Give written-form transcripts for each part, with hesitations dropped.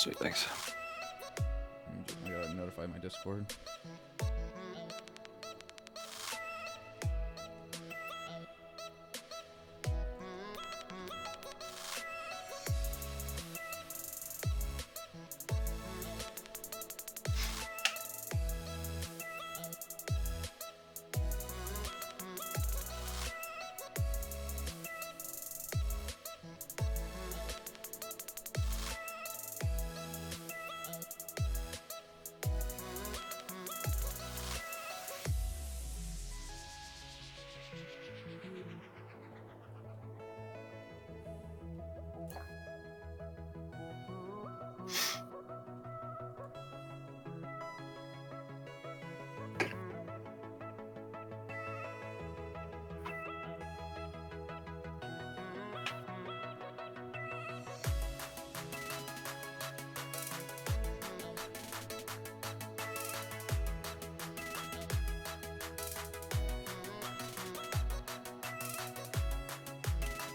Sweet, thanks. I gotta notify my Discord.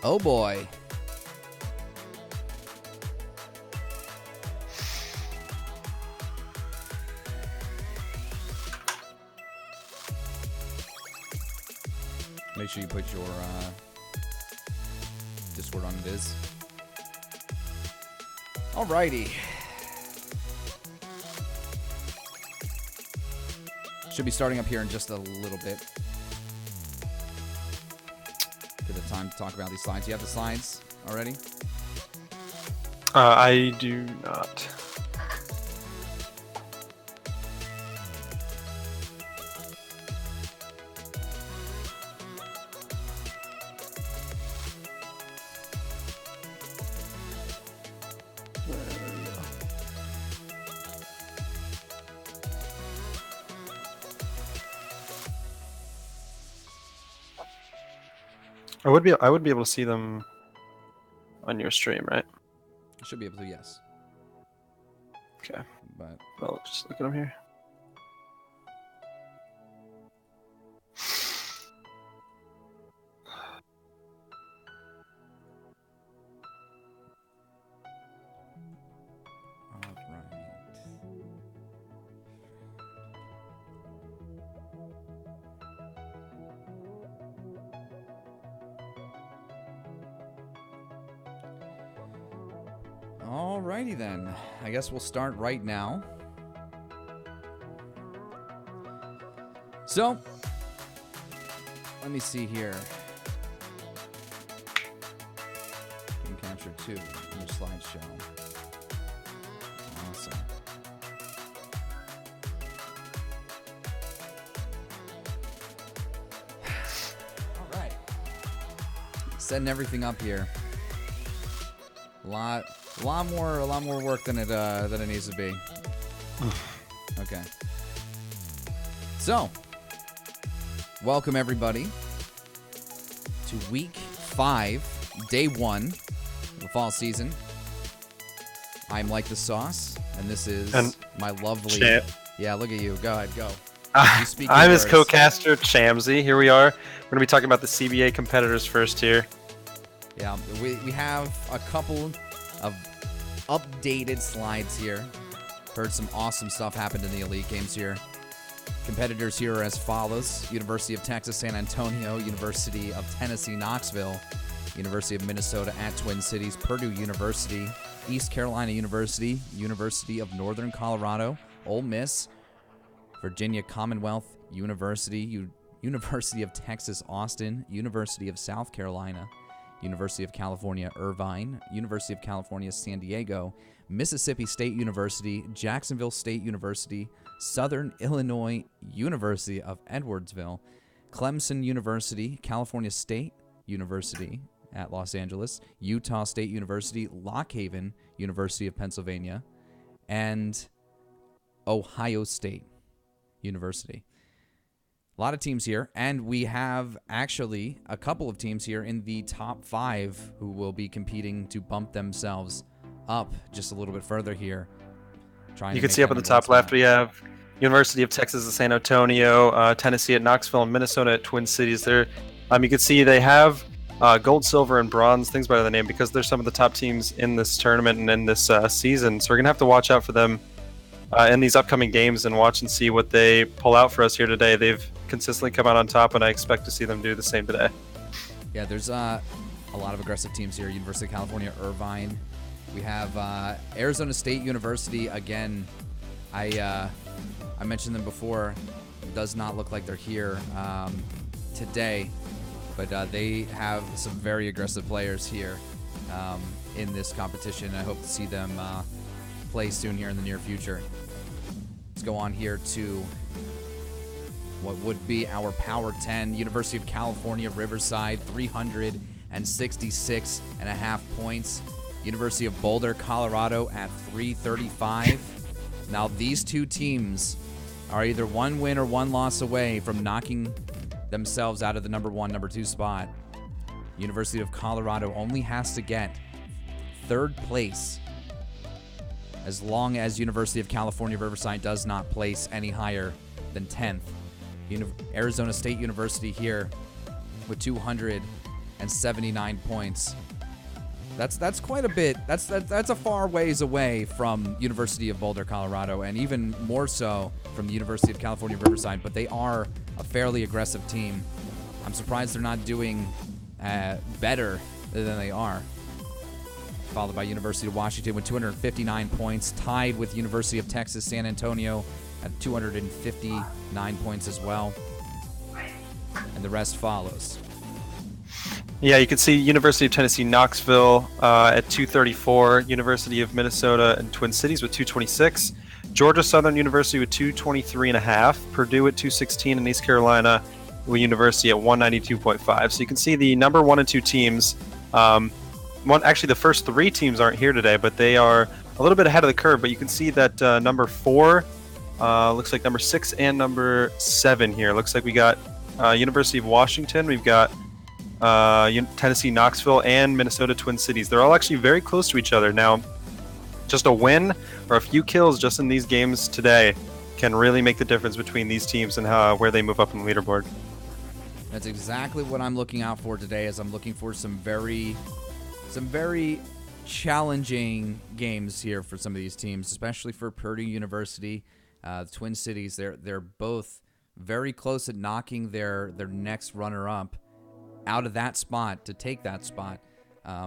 Oh boy. Make sure you put your Discord on Viz. Alrighty. Should be starting up here in just a little bit. Give it time to talk about these slides. You have the slides already? I do not. I would be able to see them on your stream, right? Should be able to, yes. Okay. But Well, just look at them here. alrighty then. I guess we'll start right now. So, let me see here. Game capture 2 in your slideshow. Awesome. All right. Setting everything up here. A lot more work than it needs to be. Okay. So, welcome everybody to week 5, day 1 of the fall season. I'm Like the Sauce, and this is my lovely... Champ. Yeah, look at you. Go ahead, go. I'm his co-caster, Chamsy. Here we are. We're going to be talking about the CBA competitors first here. Yeah, we have a couple of updated slides here. Heard some awesome stuff happened in the Elite Games here. Competitors here are as follows: University of Texas, San Antonio, University of Tennessee, Knoxville, University of Minnesota at Twin Cities, Purdue University, East Carolina University, University of Northern Colorado, Ole Miss, Virginia Commonwealth University, University of Texas, Austin, University of South Carolina, University of California, Irvine, University of California, San Diego, Mississippi State University, Jacksonville State University, Southern Illinois University of Edwardsville, Clemson University, California State University at Los Angeles, Utah State University, Lock Haven University of Pennsylvania, and Ohio State University. A lot of teams here, and we have actually a couple of teams here in the top 5 who will be competing to bump themselves up just a little bit further here. You can see up at the top left, we have University of Texas at San Antonio, Tennessee at Knoxville, and Minnesota at Twin Cities there. You can see they have gold, silver, and bronze, things by the name, because they're some of the top teams in this tournament and in this season. So we're gonna have to watch out for them in these upcoming games and watch and see what they pull out for us here today. They've consistently come out on top, and I expect to see them do the same today. Yeah, there's a lot of aggressive teams here. University of California, Irvine. We have Arizona State University again. I mentioned them before. It does not look like they're here today, but they have some very aggressive players here in this competition. I hope to see them play soon here in the near future. Let's go on here to what would be our Power 10. University of California, Riverside, 366.5 points. University of Boulder, Colorado at 335. Now these two teams are either one win or one loss away from knocking themselves out of the number 1, number 2 spot. University of Colorado only has to get 3rd place as long as University of California, Riverside does not place any higher than 10th. Arizona State University here with 279 points. That's quite a bit. That's a far ways away from University of Boulder, Colorado, and even more so from the University of California, Riverside. But they are a fairly aggressive team. I'm surprised they're not doing better than they are. Followed by University of Washington with 259 points, tied with University of Texas San Antonio at 259 points as well. And the rest follows. Yeah, you can see University of Tennessee Knoxville at 234, University of Minnesota and Twin Cities with 226, Georgia Southern University with 223.5, Purdue at 216, and East Carolina University at 192.5. So you can see the number 1 and 2 teams. Actually, the first 3 teams aren't here today, but they are a little bit ahead of the curve. But you can see that number 4 looks like number 6 and number 7 here. Looks like we got University of Washington. We've got Tennessee Knoxville and Minnesota Twin Cities. They're all actually very close to each other. Now, just a win or a few kills just in these games today can really make the difference between these teams and where they move up in the leaderboard. That's exactly what I'm looking out for today, as I'm looking for some very challenging games here for some of these teams, especially for Purdue University, the Twin Cities. They're both very close at knocking their next runner-up out of that spot to take that spot.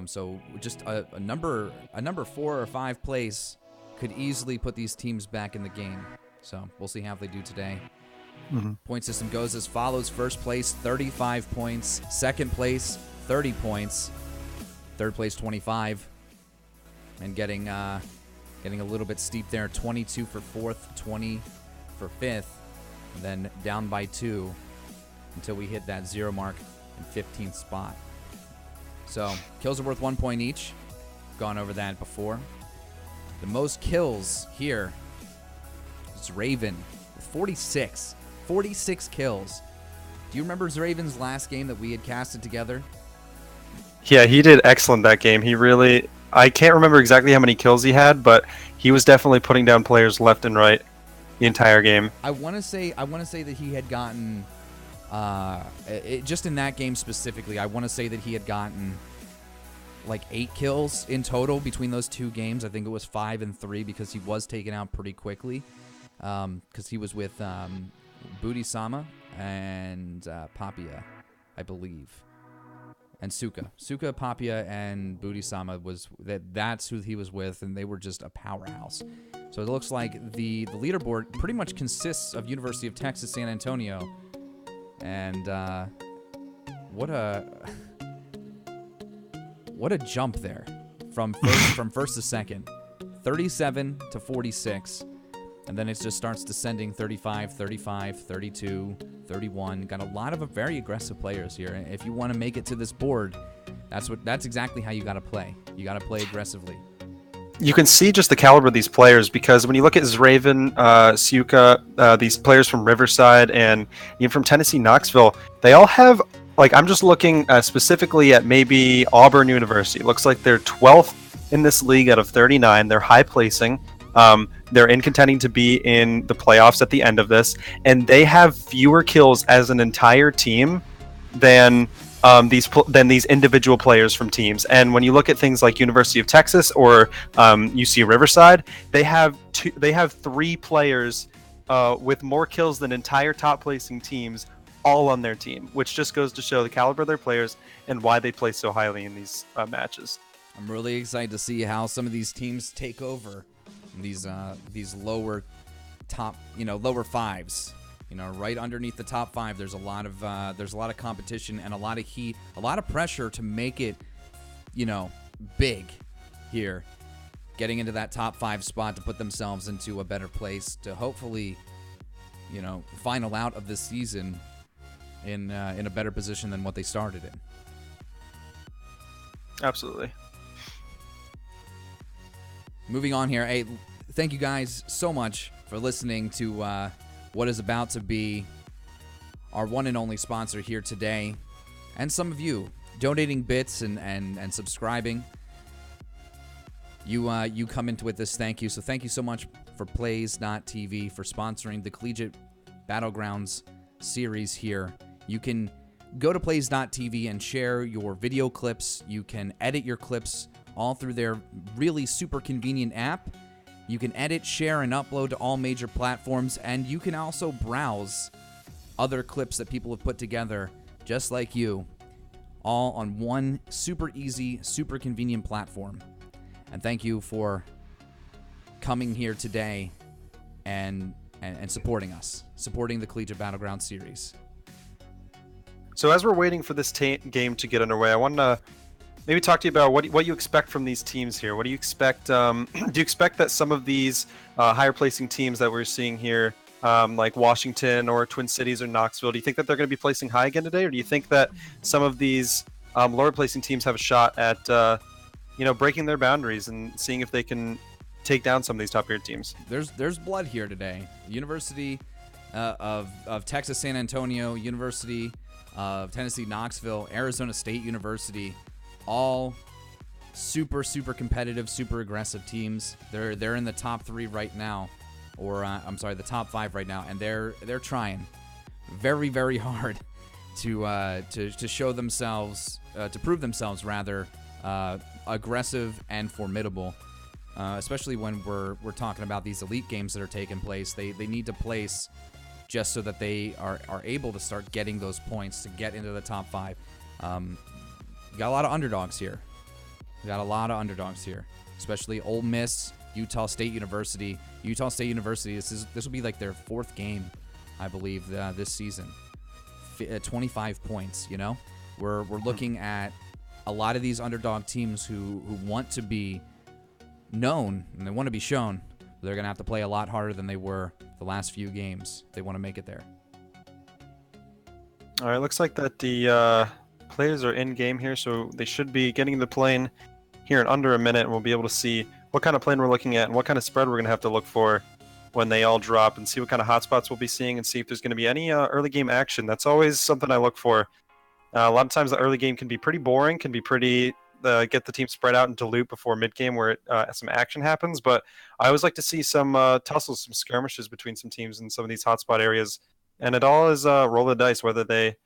So just a number 4 or 5 place could easily put these teams back in the game. So we'll see how they do today. Mm-hmm. Point system goes as follows. First place, 35 points. Second place, 30 points. Third place, 25. And getting a little bit steep there. 22 for 4th, 20 for 5th. And then down by 2 until we hit that 0 mark in 15th spot. So kills are worth 1 point each. Gone over that before. The most kills here is Raven with 46. 46 kills. Do you remember Raven's last game that we had casted together? Yeah, he did excellent that game. I can't remember exactly how many kills he had, but he was definitely putting down players left and right the entire game. I want to say that he had gotten just in that game specifically, I want to say that he had gotten like 8 kills in total between those 2 games. I think it was 5 and 3 because he was taken out pretty quickly. Because he was with Booty-sama and Papia, I believe. And Suka, Papia, and Booty-sama that's who he was with, and they were just a powerhouse. So it looks like the leaderboard pretty much consists of University of Texas San Antonio, and what a jump there from first to second, 37 to 46. And then it just starts descending 35, 35, 32, 31. Got a lot of very aggressive players here. If you want to make it to this board, that's exactly how you got to play. You got to play aggressively. You can see just the caliber of these players, because when you look at Zraven, Suka, these players from Riverside, and even from Tennessee Knoxville, they all have, like, I'm just looking specifically at maybe Auburn University. It looks like they're 12th in this league out of 39. They're high placing. They're in contending to be in the playoffs at the end of this, and they have fewer kills as an entire team than than these individual players from teams. And when you look at things like University of Texas or UC Riverside, they have three players with more kills than entire top placing teams all on their team, which just goes to show the caliber of their players and why they play so highly in these matches. I'm really excited to see how some of these teams take over these lower top, lower fives. Right underneath the top five, there's a lot of competition and a lot of heat, a lot of pressure to make it, big here, getting into that top five spot to put themselves into a better place to hopefully, final out of this season in a better position than what they started in. Absolutely. Moving on here, hey, thank you guys so much for listening to what is about to be our one and only sponsor here today, and some of you donating bits and subscribing. You come into it this thank you. So thank you so much for Plays.tv for sponsoring the Collegiate Battlegrounds series here. You can go to Plays.tv and share your video clips. You can edit your clips all through their really super convenient app. You can edit, share, and upload to all major platforms, and you can also browse other clips that people have put together just like you, all on one super easy, super convenient platform. And thank you for coming here today and supporting us, supporting the Collegiate Battleground series. So as we're waiting for this game to get underway, I want to maybe talk to you about what you expect from these teams here. What do you expect? Do you expect that some of these higher placing teams that we're seeing here, like Washington or Twin Cities or Knoxville, do you think that they're going to be placing high again today, or do you think that some of these lower placing teams have a shot at breaking their boundaries and seeing if they can take down some of these top tier teams? There's blood here today. University of Texas San Antonio, University of Tennessee Knoxville, Arizona State University, all super competitive, super aggressive teams. They're in the top three right now, or the top five right now, and they're trying very, very hard to show themselves, to prove themselves rather, aggressive and formidable. Especially when we're talking about these elite games that are taking place, they need to place just so that they are able to start getting those points to get into the top five. Got a lot of underdogs here. Especially Ole Miss, Utah State University. Utah State University, this will be like their fourth game, I believe, this season. 25 points, We're looking at a lot of these underdog teams who want to be known and they want to be shown. They're going to have to play a lot harder than they were the last few games if they want to make it there. All right, looks like that the players are in game here, so they should be getting the plane here in under a minute, and we'll be able to see what kind of plane we're looking at and what kind of spread we're going to have to look for when they all drop, and see what kind of hotspots we'll be seeing, and see if there's going to be any early game action. That's always something I look for. A lot of times the early game can be pretty boring, can be pretty get the team spread out and dilute before mid game where some action happens, but I always like to see some tussles, some skirmishes between some teams in some of these hotspot areas, and it all is roll the dice whether they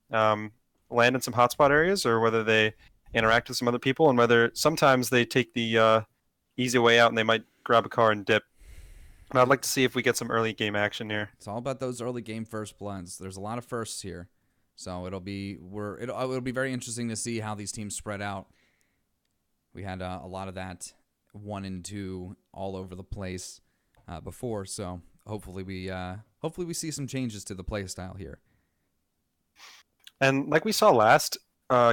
land in some hotspot areas or whether they interact with some other people, and whether sometimes they take the easy way out and they might grab a car and dip. And I'd like to see if we get some early game action here. It's all about those early game first bloods. There's a lot of firsts here, so it'll be very interesting to see how these teams spread out. We had a lot of that 1 and 2 all over the place before, so hopefully we see some changes to the play style here. And like we saw last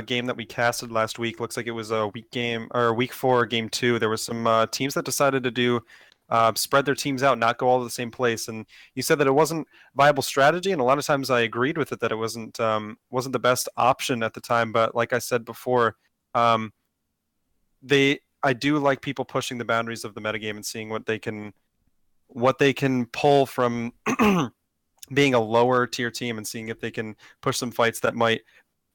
game that we casted last week, looks like it was a week 4, game 2. There was some teams that decided to do spread their teams out, not go all to the same place. And you said that it wasn't viable strategy, and a lot of times I agreed with it that it wasn't the best option at the time. But like I said before, I do like people pushing the boundaries of the metagame and seeing what they can pull from being a lower tier team, and seeing if they can push some fights that might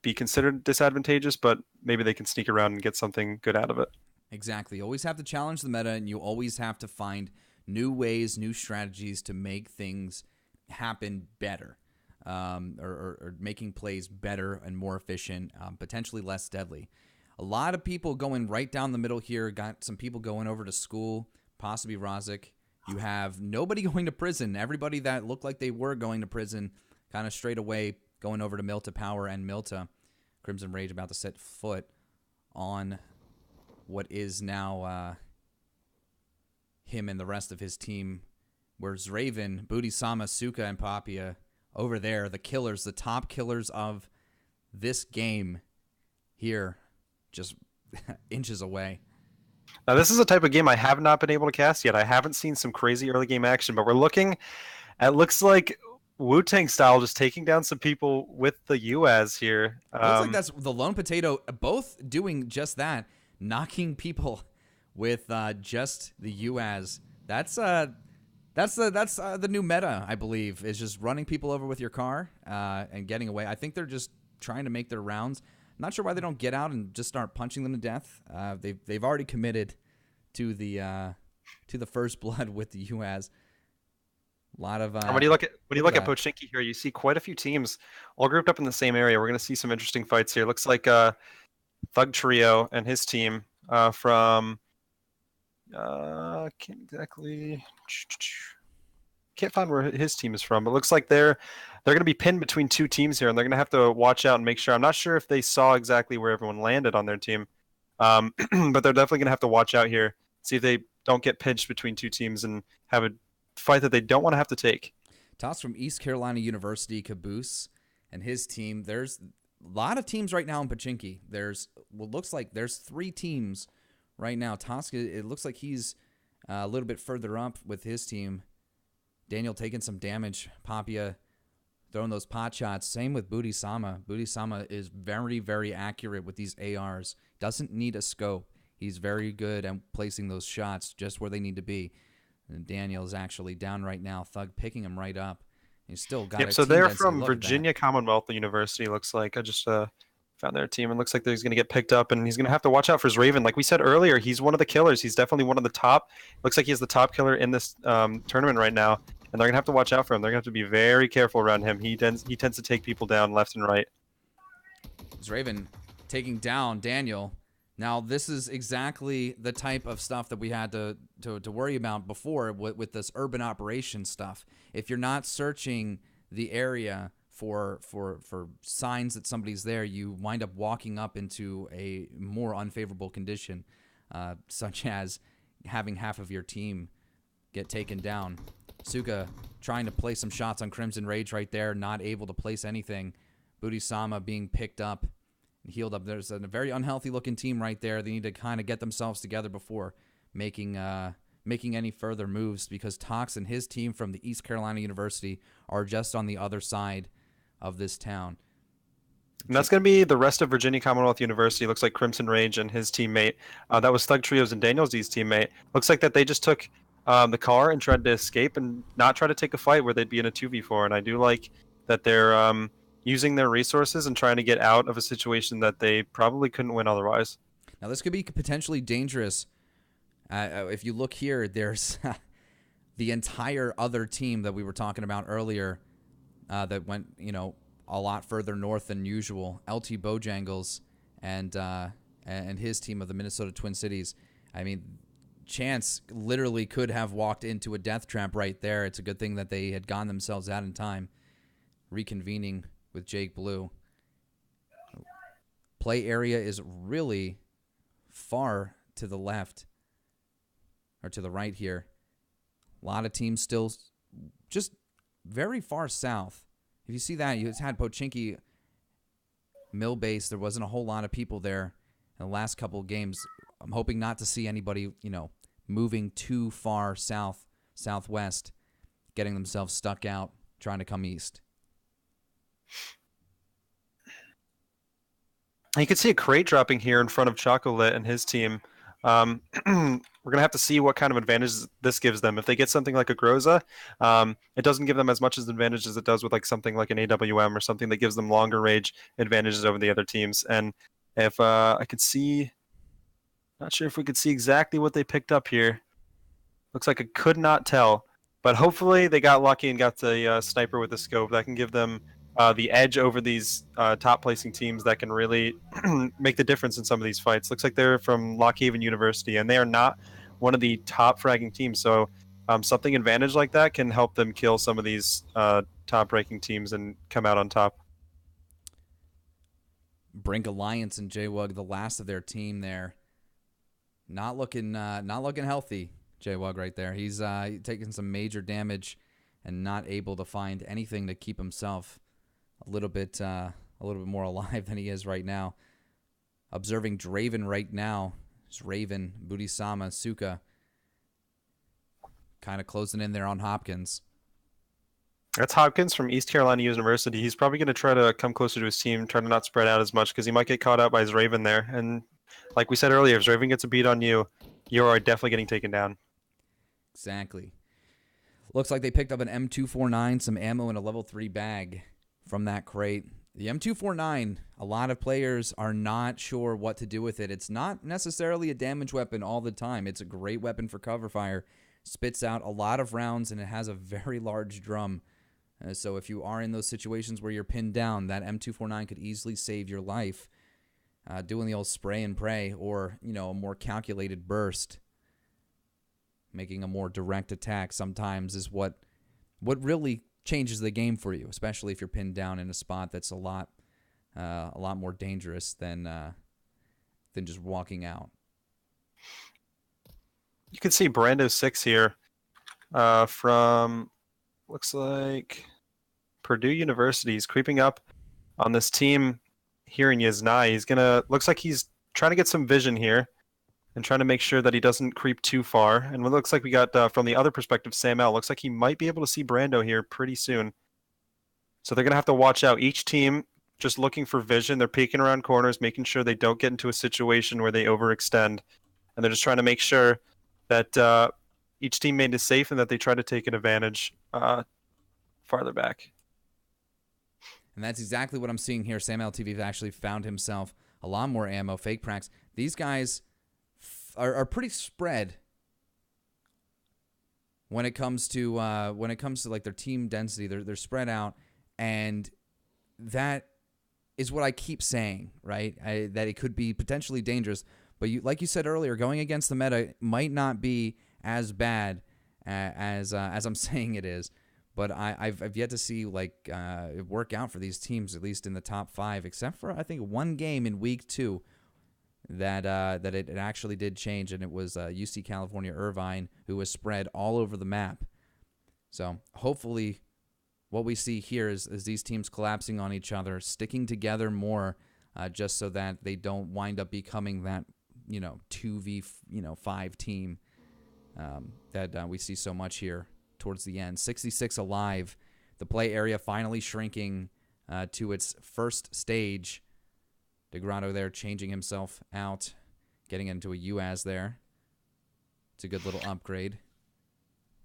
be considered disadvantageous, but maybe they can sneak around and get something good out of it. Exactly. You always have to challenge the meta, and you always have to find new ways, new strategies to make things happen better. or making plays better and more efficient, potentially less deadly. A lot of people going right down the middle here. Got some people going over to school, possibly Rozic. You have nobody going to prison. Everybody that looked like they were going to prison kind of straight away going over to Milta Power and Milta. Crimson Rage about to set foot on what is now him and the rest of his team. Whereas Raven, Booty Sama, Suka, and Papia over there, the killers, the top killers of this game here, just inches away. Now, this is a type of game I have not been able to cast yet. I haven't seen some crazy early game action, but we're looking at, looks like Wu-Tang style, just taking down some people with the UAZ here. Looks like that's the Lone Potato, both doing just that, knocking people with just the UAZ. That's the new meta, I believe, is just running people over with your car and getting away. I think they're just trying to make their rounds. Not sure why they don't get out and just start punching them to death. They've already committed to the first blood with the UAZ. A lot of when you look at Pochinki here, you see quite a few teams all grouped up in the same area. We're going to see some interesting fights here. Looks like Thug Trio and his team from can't find where his team is from, but looks like they're going to be pinned between two teams here, and they're going to have to watch out and make sure. I'm not sure if they saw exactly where everyone landed on their team, but they're definitely going to have to watch out here, see if they don't get pinched between two teams and have a fight that they don't want to have to take. Toss from East Carolina University, Caboose and his team. There's a lot of teams right now in Pochinki. There's what looks like there's 3 teams right now. Tosca, it looks like he's a little bit further up with his team. Daniel taking some damage. Papia throwing those pot shots. Same with Booty Sama. Booty Sama is very, very accurate with these ARs. Doesn't need a scope. He's very good at placing those shots just where they need to be. And Daniel's actually down right now. Thug picking him right up. He's still got so they're from Virginia Commonwealth University, looks like. I just found their team, and looks like he's going to get picked up, and he's going to have to watch out for his Raven. Like we said earlier, he's one of the killers. He's definitely one of the top. Looks like he's the top killer in this tournament right now, and they're going to have to watch out for him. They're going to have to be very careful around him. He tends to take people down left and right. It's Raven taking down Daniel. Now, this is exactly the type of stuff that we had to worry about before with this urban operation stuff. If you're not searching the area for signs that somebody's there, you wind up walking up into a more unfavorable condition, such as having half of your team get taken down. Suga trying to place some shots on Crimson Rage right there, not able to place anything. Booty Sama being picked up and healed up. There's a very unhealthy looking team right there. They need to kind of get themselves together before making any further moves, because Tox and his team from the East Carolina University are just on the other side of this town. And that's going to be the rest of Virginia Commonwealth University. Looks like Crimson Rage and his teammate. That was Thug Trios and Daniel's teammate. Looks like that they just took the car and tried to escape and not try to take a fight where they'd be in a 2v4. And I do like that they're using their resources and trying to get out of a situation that they probably couldn't win otherwise. Now, this could be potentially dangerous. If you look here, there's the entire other team that we were talking about earlier that went, a lot further north than usual. LT Bojangles and his team of the Minnesota Twin Cities. I mean, Chance literally could have walked into a death trap right there. It's a good thing that they had gotten themselves out in time. Reconvening with Jake Blue. Play area is really far to the left or to the right here. A lot of teams still just very far south. If you see that, you had Pochinki Mill Base. There wasn't a whole lot of people there in the last couple of games. I'm hoping not to see anybody, moving too far southwest, getting themselves stuck out, trying to come east. You can see a crate dropping here in front of Chocolate and his team. We're going to have to see what kind of advantages this gives them. If they get something like a Groza, it doesn't give them as much as advantage as it does with like something like an AWM or something that gives them longer range advantages over the other teams. And if I could see, not sure if we could see exactly what they picked up here. Looks like I could not tell. But hopefully they got lucky and got the sniper with the scope that can give them the edge over these top placing teams that can really make the difference in some of these fights. Looks like they're from Lockhaven University, and they are not one of the top fragging teams. So something advantage like that can help them kill some of these top ranking teams and come out on top. Brink Alliance and JWug, the last of their team there, not looking healthy. JWug right there. He's taking some major damage and not able to find anything to keep himself a little bit more alive than he is right now. Observing Draven right now. It's Raven, Budisama, Suka kind of closing in there on Hopkins. That's Hopkins from East Carolina University. He's probably going to try to come closer to his team, try to not spread out as much because he might get caught out by his Raven there. And like we said earlier, if Raven gets a beat on you, you are definitely getting taken down. Exactly. Looks like they picked up an M249, some ammo, and a level 3 bag from that crate. The M249, a lot of players are not sure what to do with it. It's not necessarily a damage weapon all the time. It's a great weapon for cover fire. Spits out a lot of rounds, and it has a very large drum. So if you are in those situations where you're pinned down, that M249 could easily save your life. Doing the old spray and pray, or a more calculated burst, making a more direct attack sometimes is what really changes the game for you, especially if you're pinned down in a spot that's a lot more dangerous than just walking out. You can see Brando 6 here from, looks like, Purdue University. He's creeping up on this team here in Yasnai. Looks like he's trying to get some vision here and trying to make sure that he doesn't creep too far. And it looks like we got, from the other perspective, Sam L. Looks like he might be able to see Brando here pretty soon. So they're going to have to watch out. Each team just looking for vision. They're peeking around corners, making sure they don't get into a situation where they overextend. And they're just trying to make sure that each teammate is safe and that they try to take an advantage farther back. And that's exactly what I'm seeing here. Sam LTV has actually found himself a lot more ammo, fake pracs. These guys are pretty spread when it comes to like their team density. They're spread out, and that is what I keep saying, right? That it could be potentially dangerous. But like you said earlier, going against the meta might not be as bad as I'm saying it is. But I've yet to see it work out for these teams, at least in the top 5, except for I think one game in week 2 that it actually did change, and it was UC California Irvine, who was spread all over the map. So hopefully what we see here is these teams collapsing on each other, sticking together more, just so that they don't wind up becoming that 2v5 team that we see so much here towards the end. 66 alive. The play area finally shrinking to its first stage. DeGrotto there changing himself out, getting into a UAS there. It's a good little upgrade.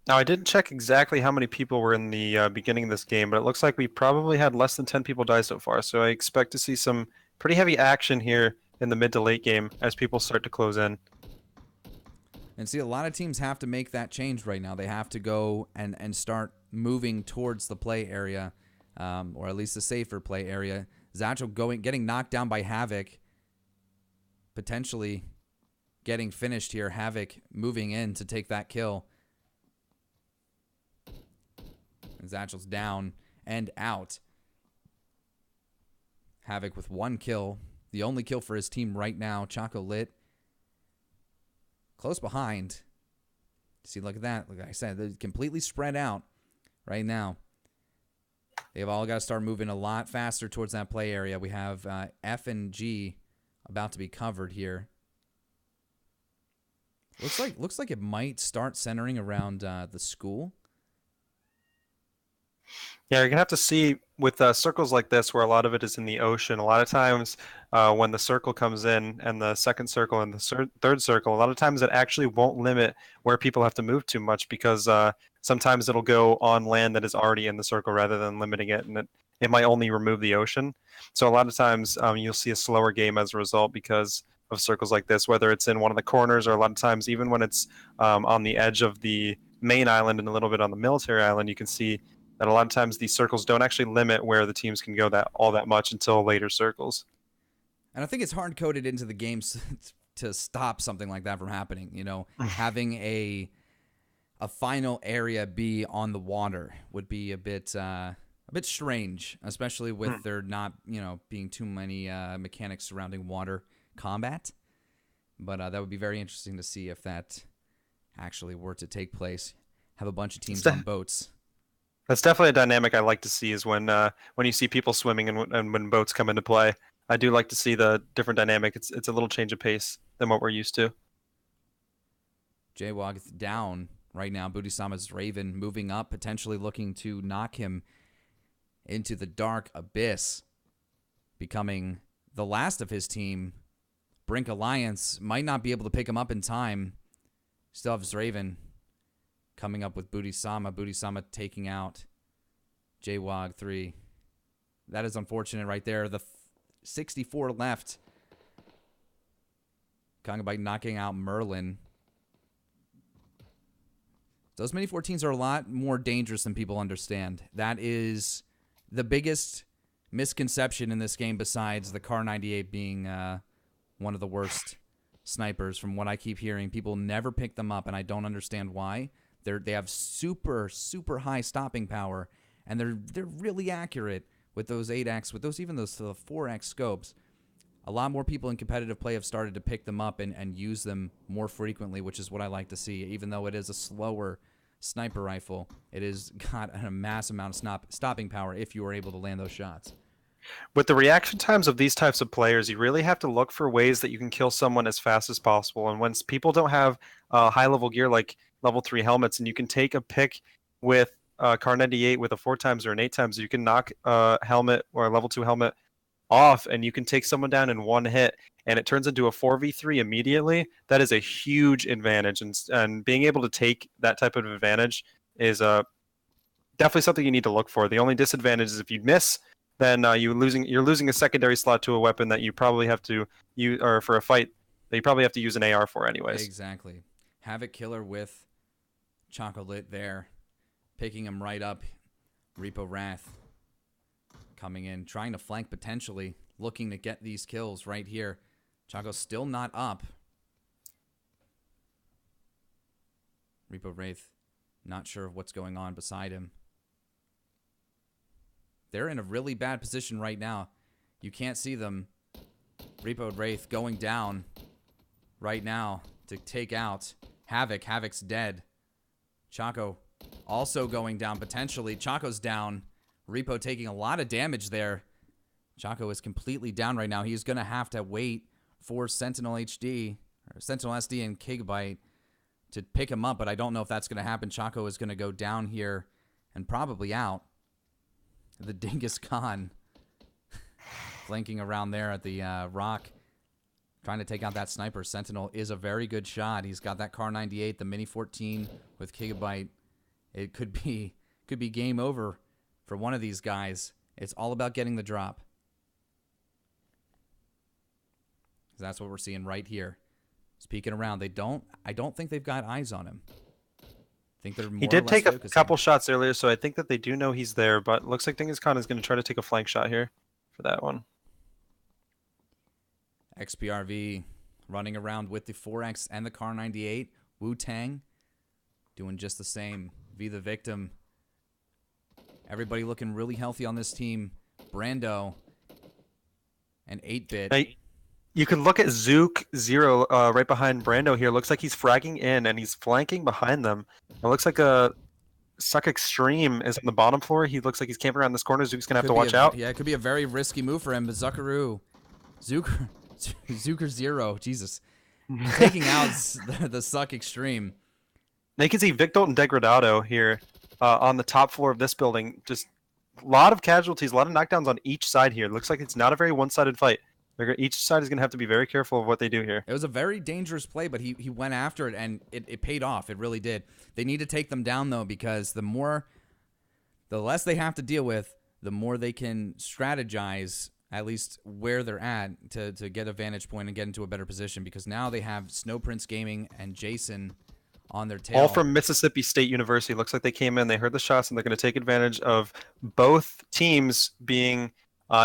Now, I didn't check exactly how many people were in the beginning of this game, but it looks like we probably had less than 10 people die so far. So I expect to see some pretty heavy action here in the mid to late game as people start to close in. And see, a lot of teams have to make that change right now. They have to go and start moving towards the play area, or at least the safer play area. Zatchel getting knocked down by Havoc, potentially getting finished here. Havoc moving in to take that kill. And Zatchel's down and out. Havoc with 1 kill. The only kill for his team right now. Choco lit. Close behind. See, look at that. Like I said, they're completely spread out right now. They've all got to start moving a lot faster towards that play area. We have F and G about to be covered here. Looks like it might start centering around the school. Yeah, you're going to have to see with circles like this where a lot of it is in the ocean. A lot of times when the circle comes in and the second circle and the third circle, a lot of times it actually won't limit where people have to move too much because sometimes it'll go on land that is already in the circle rather than limiting it, and it might only remove the ocean. So a lot of times you'll see a slower game as a result because of circles like this, whether it's in one of the corners or a lot of times even when it's on the edge of the main island and a little bit on the military island, you can see that a lot of times these circles don't actually limit where the teams can go that much until later circles. And I think it's hard coded into the games to stop something like that from happening. Having a final area be on the water would be a bit strange, especially with there not being too many mechanics surrounding water combat. But that would be very interesting to see if that actually were to take place. Have a bunch of teams on boats. That's definitely a dynamic I like to see, is when you see people swimming and when boats come into play. I do like to see the different dynamic. It's a little change of pace than what we're used to. Jaywalk is down right now. Booty-sama's Raven moving up, potentially looking to knock him into the dark abyss, becoming the last of his team. Brink Alliance might not be able to pick him up in time. Still have Zraven coming up with Booty-sama. Booty-sama taking out Jaywog 3. That is unfortunate right there. The 64 left. Kongabite knocking out Merlin. Those Mini 14s are a lot more dangerous than people understand. That is the biggest misconception in this game, besides the Kar 98 being one of the worst snipers. From what I keep hearing, people never pick them up, and I don't understand why. They have super, super high stopping power, and they're really accurate with those 8x, with those 4x scopes. A lot more people in competitive play have started to pick them up and use them more frequently, which is what I like to see. Even though it is a slower sniper rifle, it has got a mass amount of stopping power if you are able to land those shots. With the reaction times of these types of players, you really have to look for ways that you can kill someone as fast as possible. And when people don't have high-level gear like level 3 helmets, and you can take a pick with Kar 98 with a 4x or an 8x, you can knock a helmet or a level 2 helmet off, and you can take someone down in one hit, and it turns into a 4v3 immediately. That is a huge advantage, and being able to take that type of advantage is definitely something you need to look for. The only disadvantage is if you miss, then you're losing a secondary slot to a weapon that you probably have to use, or for a fight that you probably have to use an AR for anyways. Exactly. Havoc Killer with Chocolate there, picking him right up. Repo Wrath coming in, trying to flank potentially, looking to get these kills right here. Choco's still not up. Repo Wraith, not sure of what's going on beside him. They're in a really bad position right now. You can't see them. Repo Wraith going down right now to take out Havoc. Havoc's dead. Choco also going down potentially. Choco's down. Repo taking a lot of damage there. Choco is completely down right now. He's going to have to wait for Sentinel HD, or Sentinel SD and Gigabyte to pick him up, but I don't know if that's going to happen. Choco is going to go down here and probably out. The Dingus Khan flanking around there at the rock, trying to take out that sniper. Sentinel is a very good shot. He's got that Kar 98, the Mini 14 with Gigabyte. It could be game over for one of these guys. It's all about getting the drop. That's what we're seeing right here. He's peeking around. I don't think they've got eyes on him. I think they're more He or did less take a focusing. couple shots earlier, so I think that they do know he's there, but looks like Dingus Khan is going to try to take a flank shot here for that one. XPRV running around with the 4X and the Kar 98. Wu-Tang doing just the same. V the victim. Everybody looking really healthy on this team. Brando and 8-Bit. Now, you can look at Zook Zero right behind Brando here. Looks like he's fragging in and he's flanking behind them. It looks like a Suck Extreme is on the bottom floor. He looks like he's camping around this corner. Zook's going to have to watch out. Yeah, it could be a very risky move for him, but Zuckaroo. Zucker Zero. Jesus. Taking out the Suck Extreme. Now you can see Victor and Degradado here on the top floor of this building. Just a lot of casualties, a lot of knockdowns on each side here. It looks like it's not a very one-sided fight. Each side is going to have to be very careful of what they do here. It was a very dangerous play, but he went after it, and it paid off. It really did. They need to take them down, though, because the less they have to deal with, the more they can strategize, at least where they're at, to get a vantage point and get into a better position, because now they have Snow Prince Gaming and Jason on their tail. All from Mississippi State University. Looks like they came in, they heard the shots, and they're going to take advantage of both teams being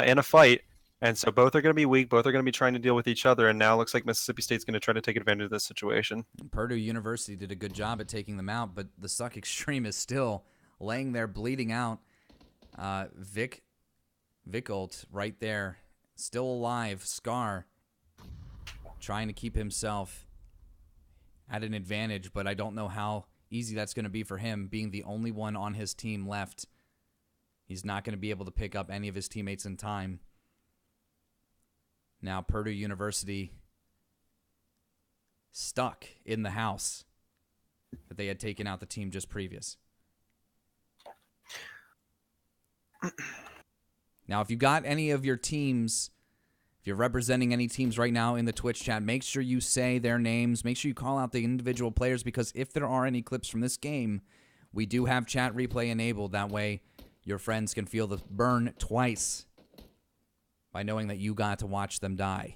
in a fight. And so both are going to be weak. Both are going to be trying to deal with each other. And now it looks like Mississippi State's going to try to take advantage of this situation. Purdue University did a good job at taking them out, but the Suck Extreme is still laying there bleeding out. Vicolt right there, still alive. Scar trying to keep himself at an advantage, but I don't know how easy that's going to be for him, being the only one on his team left. He's not going to be able to pick up any of his teammates in time. Now Purdue University stuck in the house that they had taken out the team just previous. Now, if you got any of your teams, if you're representing any teams right now in the Twitch chat, make sure you say their names. Make sure you call out the individual players, because if there are any clips from this game, we do have chat replay enabled. That way, your friends can feel the burn twice by knowing that you got to watch them die.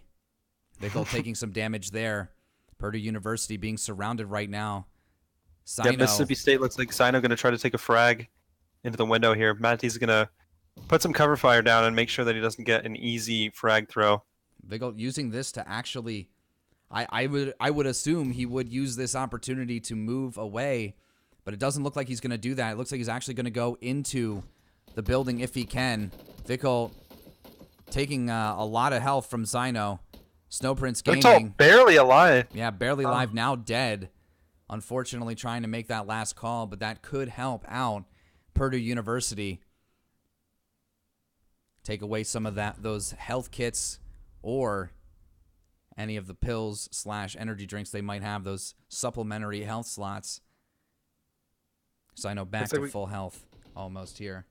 Vickle taking some damage there. Purdue University being surrounded right now. Yeah, Mississippi State looks like Sino going to try to take a frag into the window here. Matty's going to put some cover fire down and make sure that he doesn't get an easy frag throw. Vickle using this to actually, I would assume he would use this opportunity to move away, but it doesn't look like he's going to do that. It looks like he's actually going to go into the building if he can. Vickle taking a lot of health from Sino. Snowprince Gaming. Barely alive. Yeah, barely alive, now dead. Unfortunately, trying to make that last call, but that could help out Purdue University. Take away some of those health kits or any of the pills / energy drinks they might have, those supplementary health slots. Sino back to full health almost here.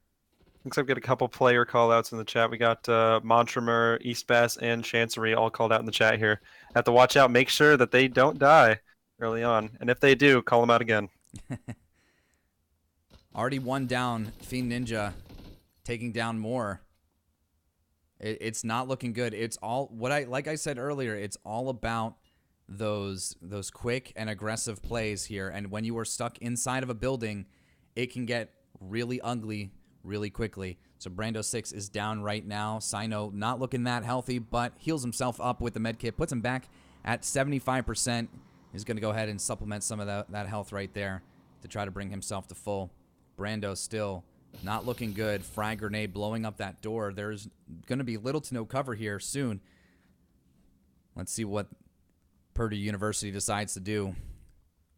Looks like we've got a couple player call-outs in the chat. We got Montremer, East Bass, and Chancery all called out in the chat here. Have to watch out. Make sure that they don't die early on. And if they do, call them out again. Already one down. Fiend Ninja taking down more. It's not looking good. It's all like I said earlier, it's all about those quick and aggressive plays here. And when you are stuck inside of a building, it can get really ugly really quickly. So Brando 6 is down right now. Sino not looking that healthy, but heals himself up with the med kit, puts him back at 75%. He's going to go ahead and supplement some of that health right there to try to bring himself to full. Brando still not looking good. Frag grenade blowing up that door. There's going to be little to no cover here soon. Let's see what Purdue University decides to do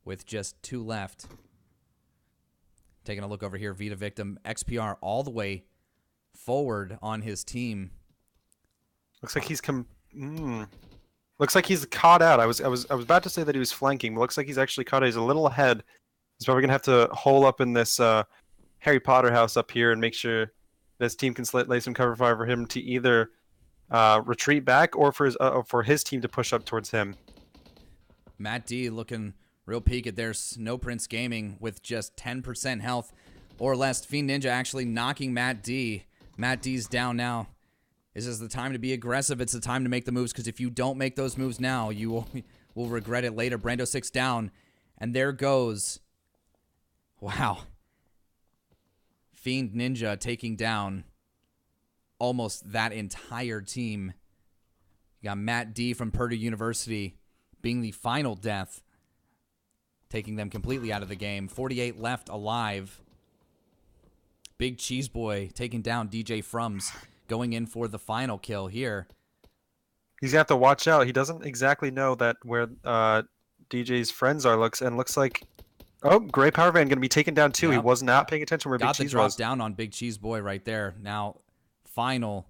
with just 2 left. Taking a look over here, Vita Victim, XPR all the way forward on his team. Looks like he's looks like he's caught out. I was about to say that he was flanking, but looks like he's actually caught out. He's a little ahead. He's probably gonna have to hole up in this Harry Potter house up here and make sure this team can lay some cover fire for him to either retreat back or for his team to push up towards him. Matt D looking real peak at their Snowprince Gaming with just 10% health or less. Fiend Ninja actually knocking Matt D. Matt D's down now. This is the time to be aggressive. It's the time to make the moves, because if you don't make those moves now, you will regret it later. Brando 6 down, and there goes. Wow. Fiend Ninja taking down almost that entire team. You got Matt D from Purdue University being the final death, taking them completely out of the game. 48 left alive. Big Cheese Boy taking down DJ Frums, going in for the final kill here. He's gonna have to watch out. He doesn't exactly know that where DJ's friends are. Looks like, oh, Gray Power Van gonna be taken down too. Yep. He was not paying attention where Big Cheese was. Got the drop down on Big Cheese Boy right there. Now, final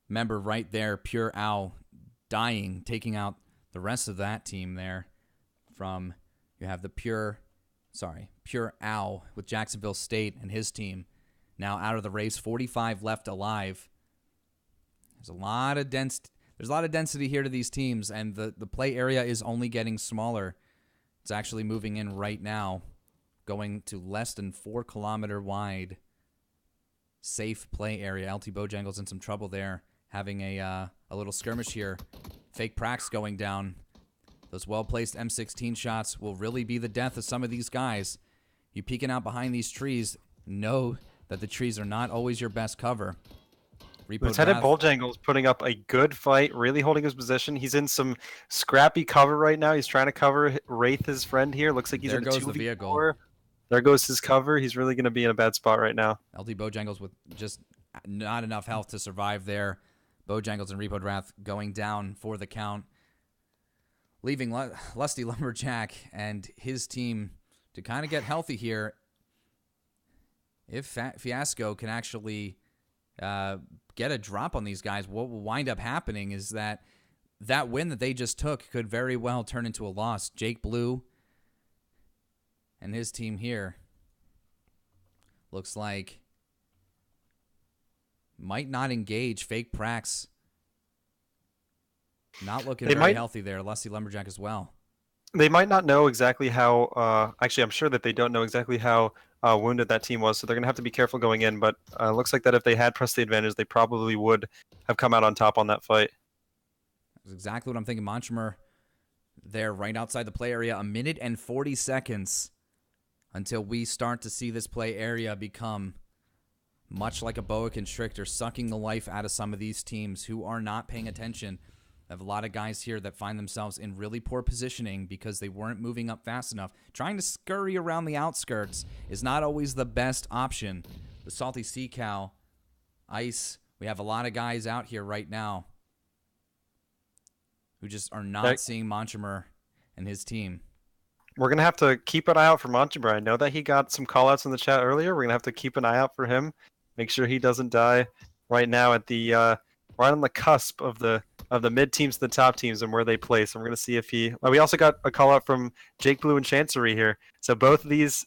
member right there, Pure Owl, dying, taking out the rest of that team there. From, you have the Pure Owl with Jacksonville State and his team now out of the race. 45 left alive. There's a lot of density here to these teams, and the play area is only getting smaller. It's actually moving in right now, going to less than 4 kilometer wide safe play area. LT Bojangles in some trouble there, having a little skirmish here. Fake Prax going down. Those well-placed M16 shots will really be the death of some of these guys. You peeking out behind these trees, know that the trees are not always your best cover. Lieutenant Bojangles putting up a good fight, really holding his position. He's in some scrappy cover right now. He's trying to cover Wraith, his friend here. Looks like he's There in a goes the 2v4. vehicle. There goes his cover. He's really going to be in a bad spot right now. LD Bojangles with just not enough health to survive there. Bojangles and Repo Wrath going down for the count, leaving Lusty Lumberjack and his team to kind of get healthy here. If Fiasco can actually get a drop on these guys, what will wind up happening is that win that they just took could very well turn into a loss. Jake Blue and his team here looks like might not engage. Fake Prax not looking very healthy there. Lusty Lumberjack as well. They might not know exactly how, actually I'm sure that they don't know exactly how wounded that team was, so they're going to have to be careful going in, but it looks like that if they had pressed the advantage, they probably would have come out on top on that fight. That's exactly what I'm thinking. Monchemer there right outside the play area. 1 minute and 40 seconds until we start to see this play area become much like a boa constrictor, sucking the life out of some of these teams who are not paying attention. I have a lot of guys here that find themselves in really poor positioning because they weren't moving up fast enough. Trying to scurry around the outskirts is not always the best option. The Salty Sea Cow, Ice, we have a lot of guys out here right now who just are not seeing Monchemer and his team. We're going to have to keep an eye out for Monchemer. I know that he got some callouts in the chat earlier. We're going to have to keep an eye out for him. Make sure he doesn't die right now at the right on the cusp of the mid teams to the top teams and where they place. And we're going to see if he. We also got a call out from Jake Blue and Chancery here. So both these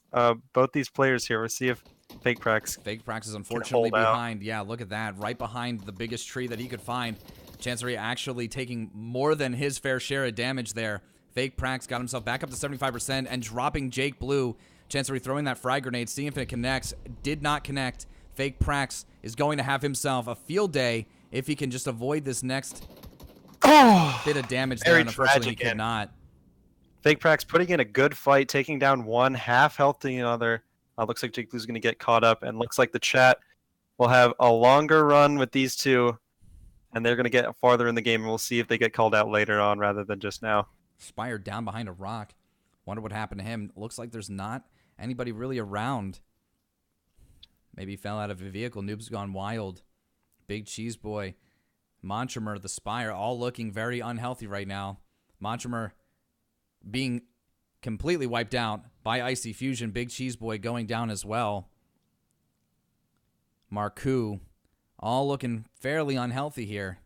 players here. We'll see if Fake Prax is unfortunately behind. Yeah, look at that, right behind the biggest tree that he could find. Chancery actually taking more than his fair share of damage there. Fake Prax got himself back up to 75% and dropping Jake Blue. Chancery throwing that frag grenade, seeing if it connects. Did not connect. Fake Prax is going to have himself a field day if he can just avoid this next bit of damage there. And unfortunately, he could not. Fake Prax putting in a good fight, taking down one, half health to the other. Looks like Jake Blue's going to get caught up, and looks like the chat will have a longer run with these two, and they're going to get farther in the game, and we'll see if they get called out later on rather than just now. Spire down behind a rock. Wonder what happened to him. Looks like there's not anybody really around. Maybe he fell out of a vehicle. Noob's gone wild. Big Cheese Boy. Monchemer, the Spire, all looking very unhealthy right now. Monchemer being completely wiped out by Icy Fusion. Big Cheese Boy going down as well. Marku, all looking fairly unhealthy here.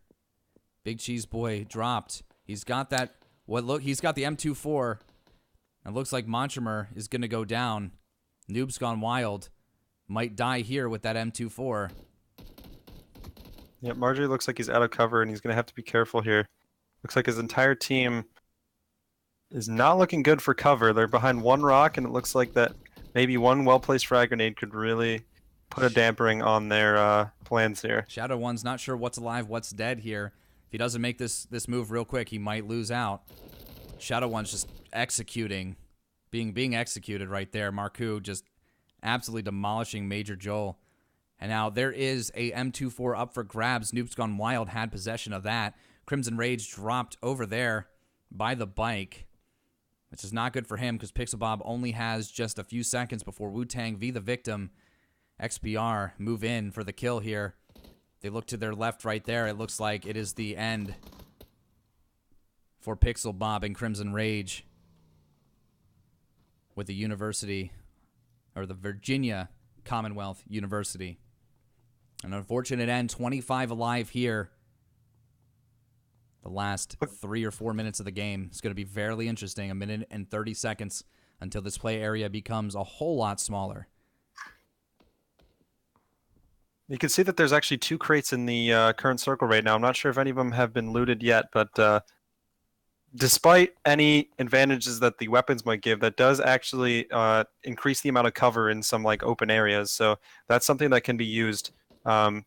Big Cheese Boy dropped. He's got that. He's got the M24. It looks like Monchemer is going to go down. Noob's gone wild. Might die here with that M24. Yeah, Marjorie looks like he's out of cover, and he's going to have to be careful here. Looks like his entire team is not looking good for cover. They're behind one rock, and it looks like that maybe one well-placed frag grenade could really put a dampering on their plans here. Shadow One's not sure what's alive, what's dead here. If he doesn't make this move real quick, he might lose out. Shadow One's just executing, being executed right there. Marku just absolutely demolishing Major Joel. And now there is a M24 up for grabs. Noob's Gone Wild had possession of that. Crimson Rage dropped over there by the bike, which is not good for him because Pixel Bob only has just a few seconds before Wu-Tang v. the Victim. XBR move in for the kill here. They look to their left right there. It looks like it is the end for Pixel Bob and Crimson Rage with the university, or the Virginia Commonwealth University. An unfortunate end, 25 alive here. The last 3 or 4 minutes of the game. It's going to be fairly interesting. 1 minute and 30 seconds until this play area becomes a whole lot smaller. You can see that there's actually 2 crates in the current circle right now. I'm not sure if any of them have been looted yet, but despite any advantages that the weapons might give, that does actually increase the amount of cover in some like open areas. So that's something that can be used to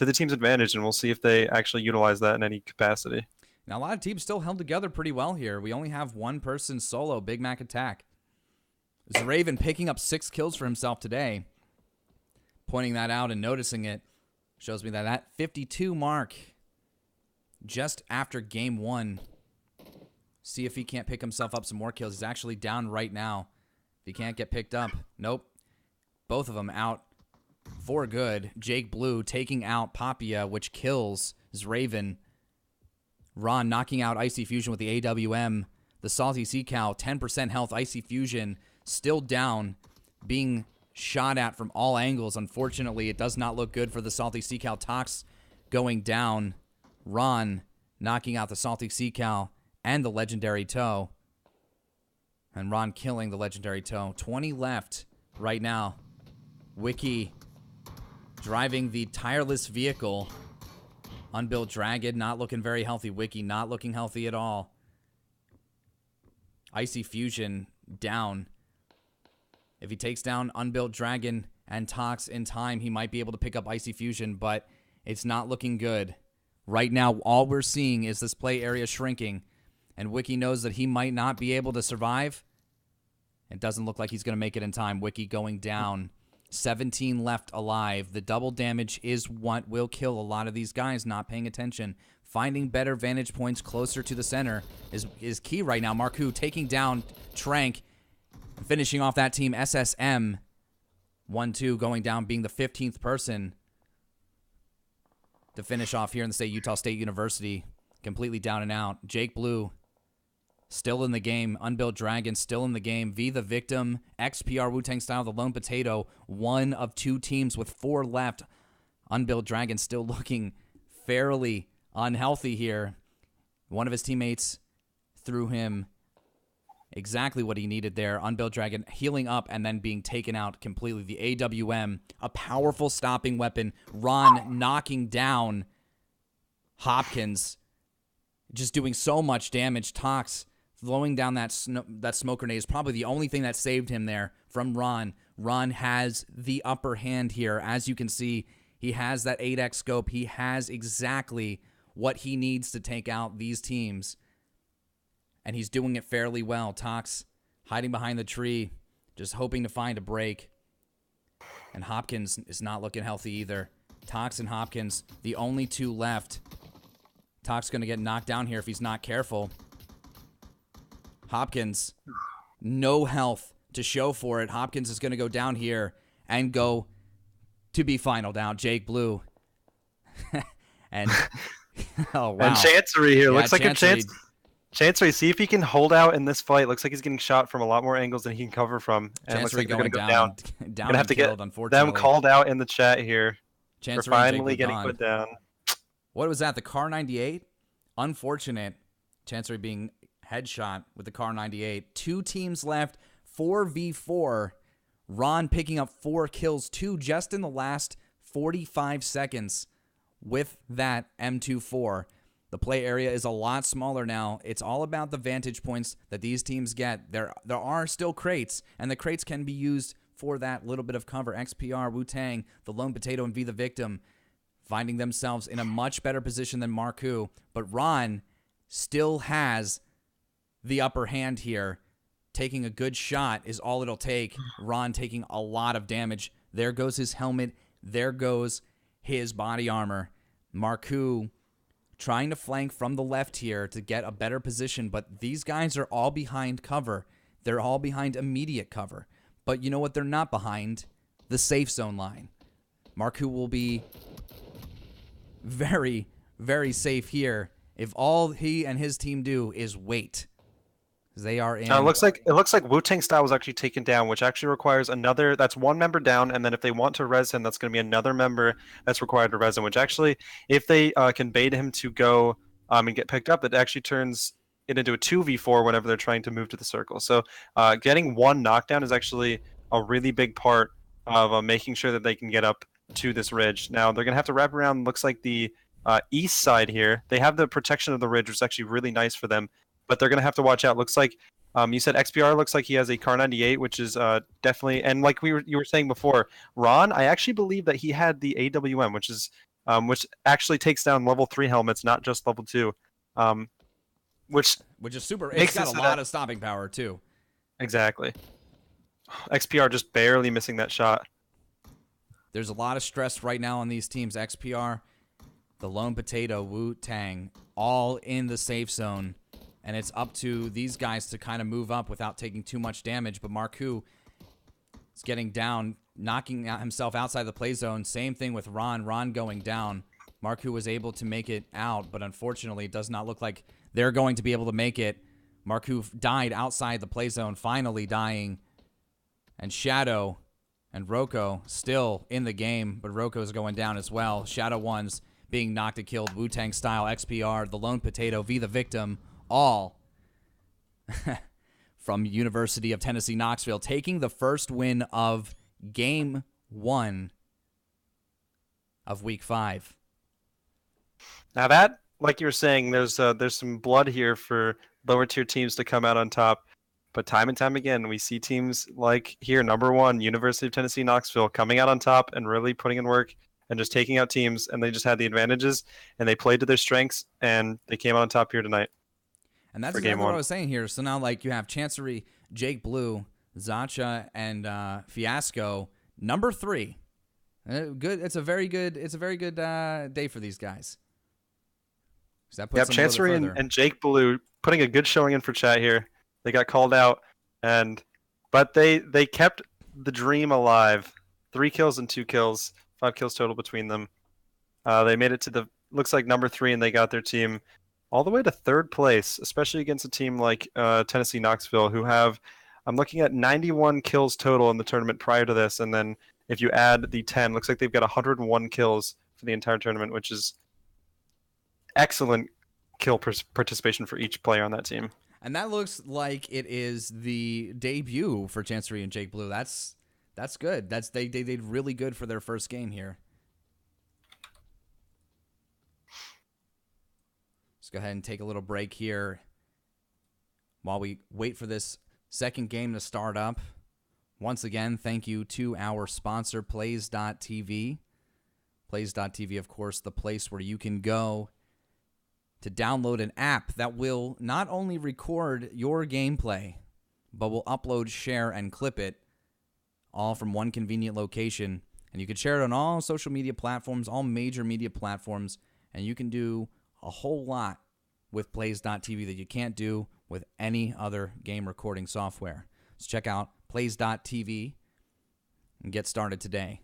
the team's advantage, and we'll see if they actually utilize that in any capacity. Now, a lot of teams still held together pretty well here. We only have one person solo, Big Mac Attack. Raven picking up 6 kills for himself today. Pointing that out and noticing it shows me that at 52 mark, just after game 1, see if he can't pick himself up some more kills. He's actually down right now. If he can't get picked up, nope. Both of them out for good. Jake Blue taking out Papia, which kills Raven. Ron knocking out Icy Fusion with the AWM. The Salty Sea Cow, 10% health. Icy Fusion still down, being shot at from all angles. Unfortunately, it does not look good for the Salty Sea Cow. Tox going down. Ron knocking out the Salty Sea Cow and the Legendary Toe. And Ron killing the Legendary Toe. 20 left right now. Wiki driving the tireless vehicle. Unbuilt Dragon not looking very healthy. Wiki not looking healthy at all. Icy Fusion down. If he takes down Unbuilt Dragon and Tox in time, he might be able to pick up Icy Fusion, but it's not looking good. Right now, all we're seeing is this play area shrinking, and Wiki knows that he might not be able to survive. It doesn't look like he's going to make it in time. Wiki going down. 17 left alive. The double damage is what will kill a lot of these guys not paying attention. Finding better vantage points closer to the center is key right now. Marku taking down Trank, finishing off that team. SSM 1-2 going down, being the 15th person to finish off here in the state. Utah State University completely down and out. Jake Blue still in the game. Unbuilt Dragon still in the game. V the Victim. XPR Wu-Tang Style, the Lone Potato. One of 2 teams with 4 left. Unbuilt Dragon still looking fairly unhealthy here. One of his teammates threw him exactly what he needed there. Unbuilt Dragon healing up and then being taken out completely. The AWM, a powerful stopping weapon. Ron knocking down Hopkins. Just doing so much damage. Tox throwing down that smoke grenade is probably the only thing that saved him there from Ron. Ron has the upper hand here. As you can see, he has that 8x scope. He has exactly what he needs to take out these teams. And he's doing it fairly well. Tox hiding behind the tree, just hoping to find a break. And Hopkins is not looking healthy either. Tox and Hopkins, the only 2 left. Tox going to get knocked down here if he's not careful. Hopkins, no health to show for it. Hopkins is going to go down here and go to be final down. Jake Blue. And, oh, wow. And Chancery here. Yeah, looks like Chancery. a chance. Chancery, see if he can hold out in this fight. Looks like he's getting shot from a lot more angles than he can cover from. And it looks Chancery like they're going going to go down. down. Down Gonna have and to killed, get unfortunately. them called out in the chat here. Chancery We're and Jake finally Blue getting gone. put down. What was that? The Car 98? Unfortunate. Chancery being headshot with the Car 98. 2 teams left. 4v4. Ron picking up 4 kills, 2 just in the last 45 seconds with that M24. The play area is a lot smaller now. It's all about the vantage points that these teams get. There are still crates, and the crates can be used for that little bit of cover. XPR, Wu-Tang, the Lone Potato, and V the Victim finding themselves in a much better position than Marku. But Ron still has the upper hand here. Taking a good shot is all it'll take. Ron taking a lot of damage. There goes his helmet. There goes his body armor. Marku trying to flank from the left here to get a better position, but these guys are all behind cover. They're all behind immediate cover. But you know what they're not behind? The safe zone line. Marku will be very, very safe here if all he and his team do is wait. They are in. It looks like Wu-Tang Style was actually taken down, which actually requires another. That's 1 member down, and then if they want to res him, that's going to be another member that's required to res him. Which actually, if they can bait him to go and get picked up, it actually turns it into a 2v4 whenever they're trying to move to the circle. So getting 1 knockdown is actually a really big part of making sure that they can get up to this ridge. Now they're going to have to wrap around. Looks like the east side here. They have the protection of the ridge, which is actually really nice for them. But they're going to have to watch out. Looks like you said XPR looks like he has a Car 98, which is definitely, and like you were saying before, Ron, I actually believe that he had the AWM, which is which actually takes down level 3 helmets, not just level 2. um, which Which is super. It's makes got it a so lot that of stopping power, too. exactly XPR just barely missing that shot. There's a lot of stress right now on these teams. XPR, the Lone Potato, Wu-Tang, all in the safe zone. And it's up to these guys to kind of move up without taking too much damage. But Marku is getting down, knocking himself outside the play zone. Same thing with Ron. Ron going down. Marku was able to make it out, but unfortunately it does not look like they're going to be able to make it. Marku died outside the play zone, finally dying. And Shadow and Roko still in the game, but Roko's going down as well. Shadow One's being knocked and killed, Wu-Tang style. XPR, the Lone Potato, V the Victim, all from University of Tennessee Knoxville, taking the first win of Game 1 of Week 5. Now that, like you were saying, there's some blood here for lower tier teams to come out on top. But time and time again, we see teams like here, number 1, University of Tennessee Knoxville, coming out on top and really putting in work and just taking out teams, and they just had the advantages, and they played to their strengths, and they came out on top here tonight. And that's exactly what I was saying here. So now, like, you have Chancery, Jake Blue, Zacha, and Fiasco, number 3. Good. It's a very good. It's a very good day for these guys. That puts them Chancery and Jake Blue putting a good showing in for chat here. They got called out, but they kept the dream alive. 3 kills and 2 kills, 5 kills total between them. They made it to looks like number 3, and they got their team all the way to 3rd place, especially against a team like Tennessee Knoxville, who have, I'm looking at 91 kills total in the tournament prior to this, and then if you add the 10, looks like they've got 101 kills for the entire tournament, which is excellent kill participation for each player on that team. And that looks like it is the debut for Chancery and Jake Blue. That's good. They did really good for their first game here. Let's go ahead and take a little break here while we wait for this second game to start up. Once again, thank you to our sponsor, Plays.tv. Plays.tv, of course, the place where you can go to download an app that will not only record your gameplay, but will upload, share, and clip it all from one convenient location. And you can share it on all social media platforms, all major media platforms, and you can do a whole lot with Plays.tv that you can't do with any other game recording software. So check out Plays.tv and get started today.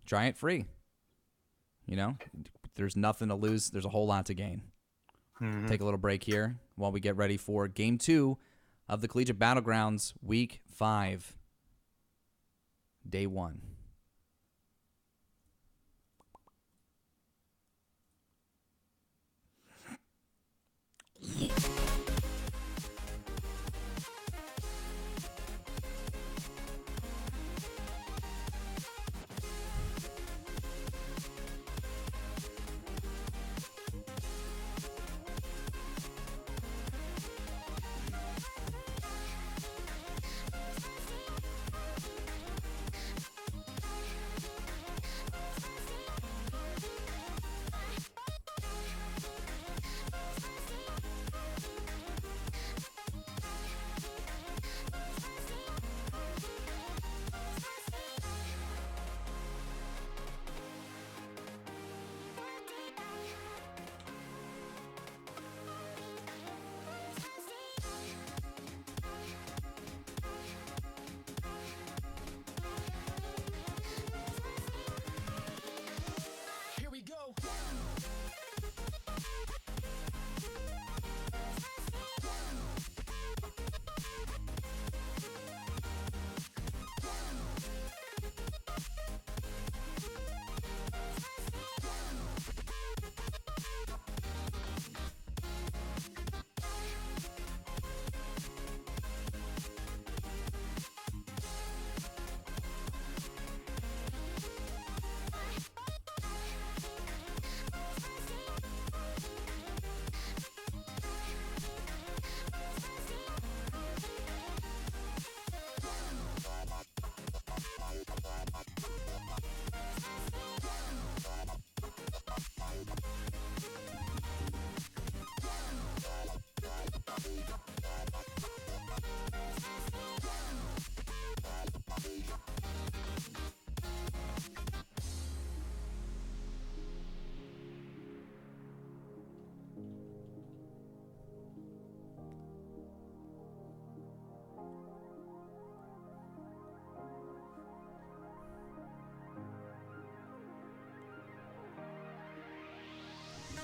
Try it free. You know, there's nothing to lose. There's a whole lot to gain. Mm-hmm. Take a little break here while we get ready for Game 2 of the Collegiate Battlegrounds Week 5, Day 1.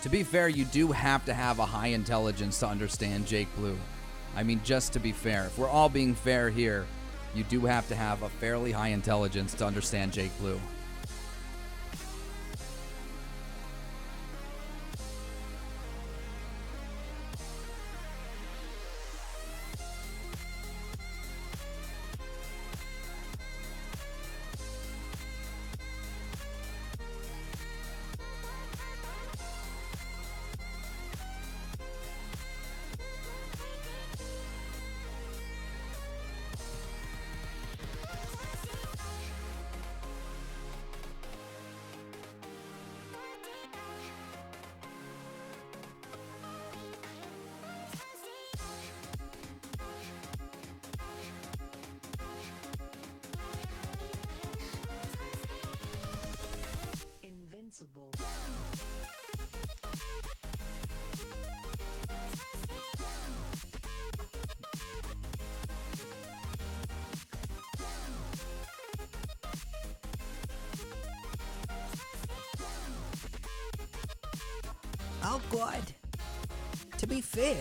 To be fair, you do have to have a high intelligence to understand Jake Blue. I mean, just to be fair. If we're all being fair here, you do have to have a fairly high intelligence to understand Jake Blue. Invincible. Oh, God. To be fair.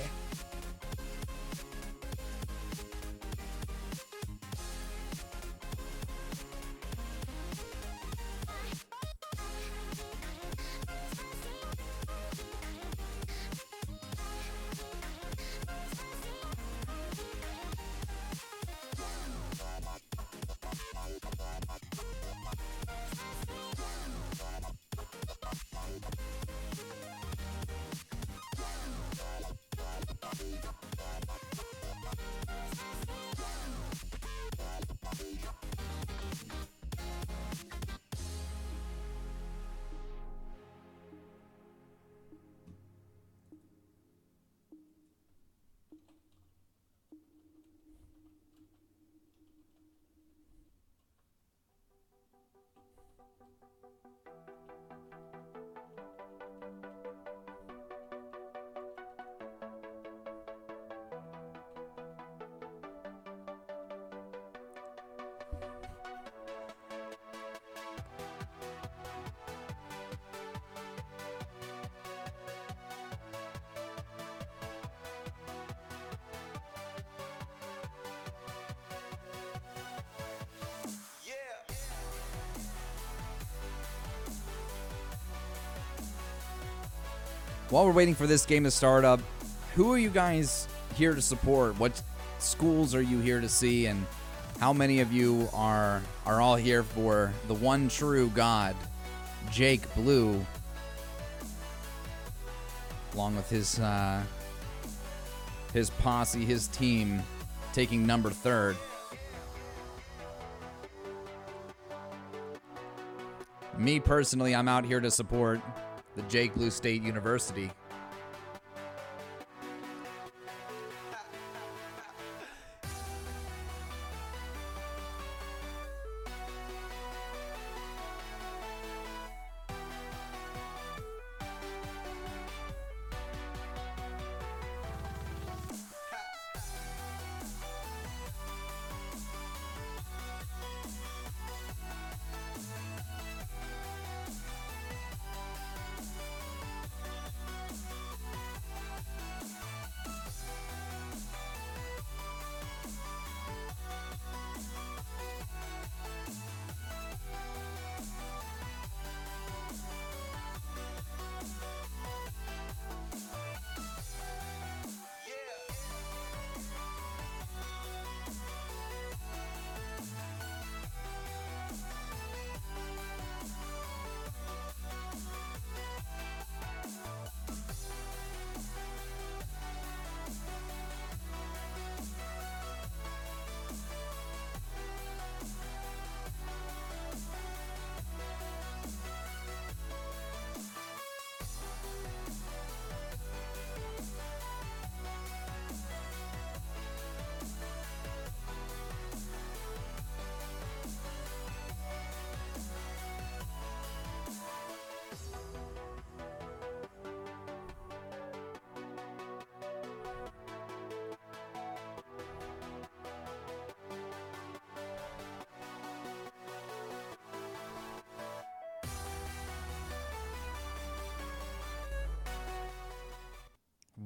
While we're waiting for this game to start up, who are you guys here to support? What schools are you here to see? And how many of you are all here for the one true God, Jake Blue, along with his posse, his team, taking number 3rd? Me personally, I'm out here to support the Jake Blue State University.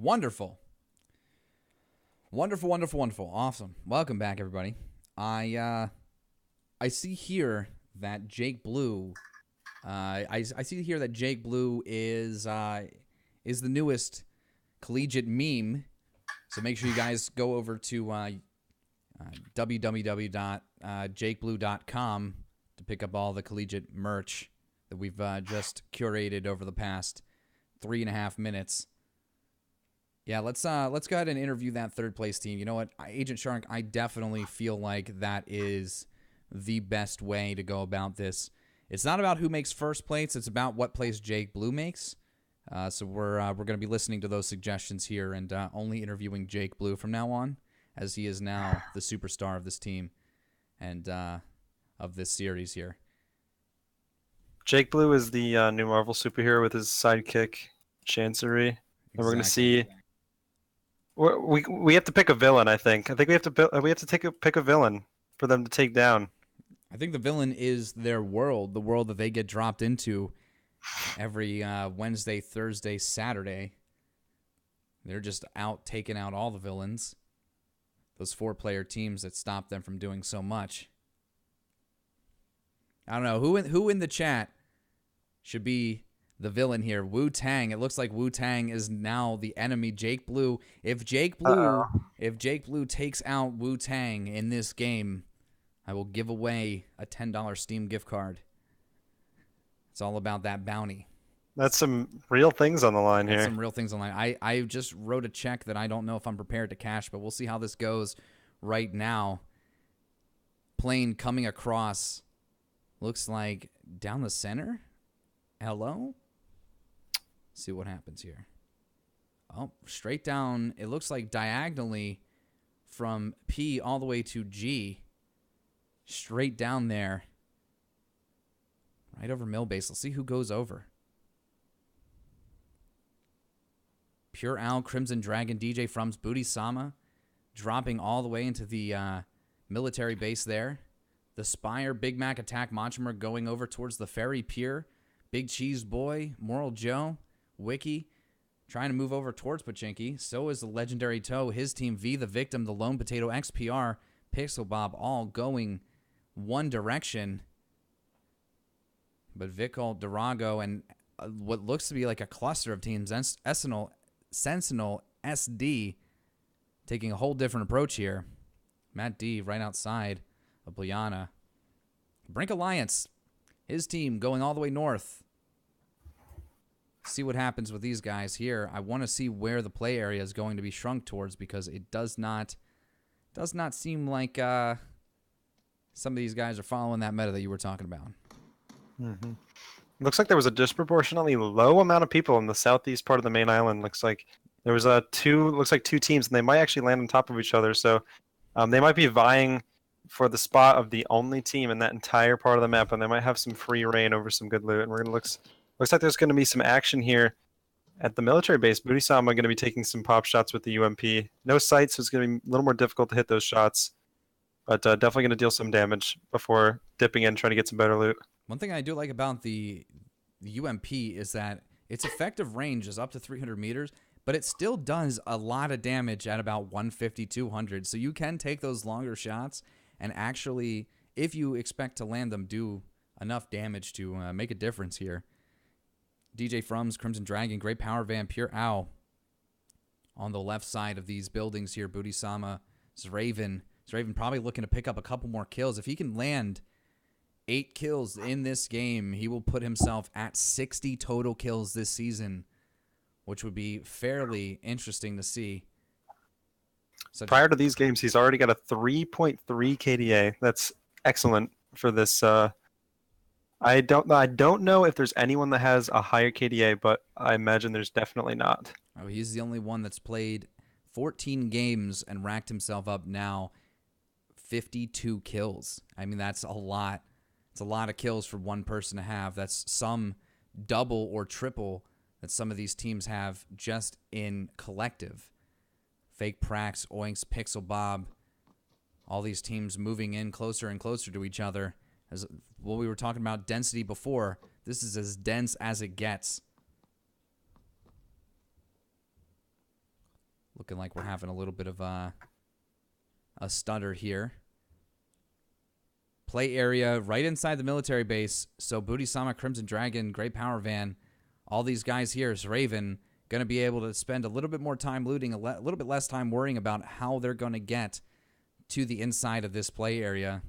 Wonderful. Wonderful, wonderful, wonderful. Awesome. Welcome back, everybody. I see here that Jake Blue. I see here that Jake Blue is the newest collegiate meme. So make sure you guys go over to www.jakeblue.com to pick up all the collegiate merch that we've just curated over the past 3.5 minutes. Yeah, let's go ahead and interview that third place team. You know what, Agent Shark, I definitely feel like that is the best way to go about this. It's not about who makes first place; it's about what place Jake Blue makes. So we're going to be listening to those suggestions here and only interviewing Jake Blue from now on, as he is now the superstar of this team and of this series here. Jake Blue is the new Marvel superhero with his sidekick Chancery, and we're going to see. We have to pick a villain. I think we have to pick a villain for them to take down. I think the villain is their world, the world that they get dropped into every Wednesday, Thursday, Saturday. They're just out taking out all the villains. Those 4-player teams that stop them from doing so much. I don't know who in the chat should be the villain here. Wu-Tang. It looks like Wu-Tang is now the enemy. Jake Blue. If Jake Blue takes out Wu-Tang in this game, I will give away a $10 Steam gift card. It's all about that bounty. That's some real things on the line here. Some real things on the line. I just wrote a check that I don't know if I'm prepared to cash, but we'll see how this goes right now. Plane coming across. Looks like down the center. Hello? See what happens here. Oh, straight down. It looks like diagonally from P all the way to G. Straight down there. Right over mill base. Let's see who goes over. Pure Owl, Crimson Dragon, DJ Frum's Booty Sama. Dropping all the way into the military base there. The Spire, Big Mac Attack, Machimer going over towards the Ferry Pier. Big Cheese Boy, Moral Joe, Wiki, trying to move over towards Pachinki. So is the Legendary Toe, his team V, the Victim, the Lone Potato, XPR, Pixel Bob, all going one direction. But Vikal, Durago, and what looks to be like a cluster of teams, Sentinel, SD, taking a whole different approach here. Matt D right outside of Bliana. Brink Alliance, his team going all the way north. See what happens with these guys here. I want to see where the play area is going to be shrunk towards, because it does not seem like some of these guys are following that meta that you were talking about. Mm-hmm. Looks like there was a disproportionately low amount of people in the southeast part of the main island. Looks like there was two teams, and they might actually land on top of each other. So they might be vying for the spot of the only team in that entire part of the map, and they might have some free reign over some good loot. And we're gonna looks like there's going to be some action here at the military base. Booty Sama going to be taking some pop shots with the UMP. No sights, so it's going to be a little more difficult to hit those shots, but definitely going to deal some damage before dipping in, trying to get some better loot. One thing I do like about the UMP is that its effective range is up to 300 meters, but it still does a lot of damage at about 150, 200. So you can take those longer shots and actually, if you expect to land them, do enough damage to make a difference here. DJ Frum's Crimson Dragon, great power van, Pure Owl on the left side of these buildings here. Booty Sama, Zraven probably looking to pick up a couple more kills. If he can land 8 kills in this game, he will put himself at 60 total kills this season, which would be fairly interesting to see. So prior to these games, he's already got a 3.3 KDA. That's excellent for this. I don't know if there's anyone that has a higher KDA, but I imagine there's definitely not. Oh, he's the only one that's played 14 games and racked himself up now 52 kills. I mean, that's a lot. It's a lot of kills for one person to have. That's some double or triple that some of these teams have just in collective. Fake Prax, Oinks, Pixel Bob, all these teams moving in closer and closer to each other. As what we were talking about density before, this is as dense as it gets. Looking like we're having a little bit of a stutter here. Play area right inside the military base. So Booty Sama, Crimson Dragon, Great Power Van, all these guys here is Raven going to be able to spend a little bit more time looting, a little bit less time worrying about how they're going to get to the inside of this play area.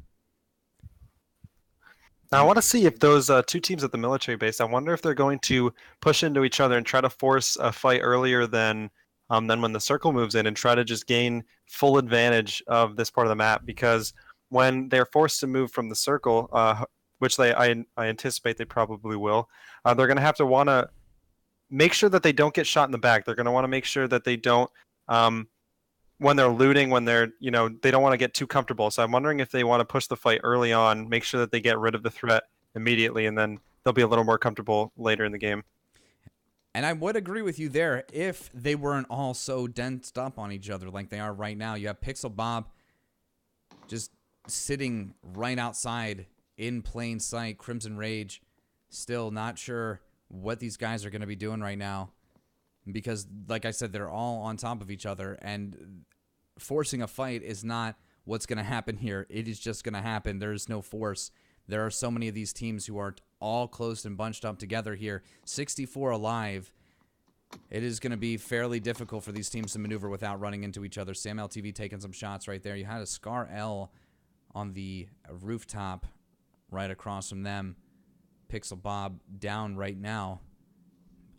Now, I want to see if those two teams at the military base, I wonder if they're going to push into each other and try to force a fight earlier than when the circle moves in and try to just gain full advantage of this part of the map. Because when they're forced to move from the circle, which I anticipate they probably will, they're going to have to want to make sure that they don't get shot in the back. They're going to want to make sure that they don't, when they're looting, when they're, they don't want to get too comfortable. So I'm wondering if they want to push the fight early on, make sure that they get rid of the threat immediately, and then they'll be a little more comfortable later in the game. And I would agree with you there if they weren't all so densed up on each other like they are right now. You have Pixel Bob just sitting right outside in plain sight. Crimson Rage still not sure what these guys are going to be doing right now because, like I said, they're all on top of each other, and forcing a fight is not what's going to happen here. It is just going to happen. There is no force. There are so many of these teams who are all close and bunched up together here. 64 alive. It is going to be fairly difficult for these teams to maneuver without running into each other. Sam LTV taking some shots right there. You had a Scar L on the rooftop right across from them. Pixel Bob down right now.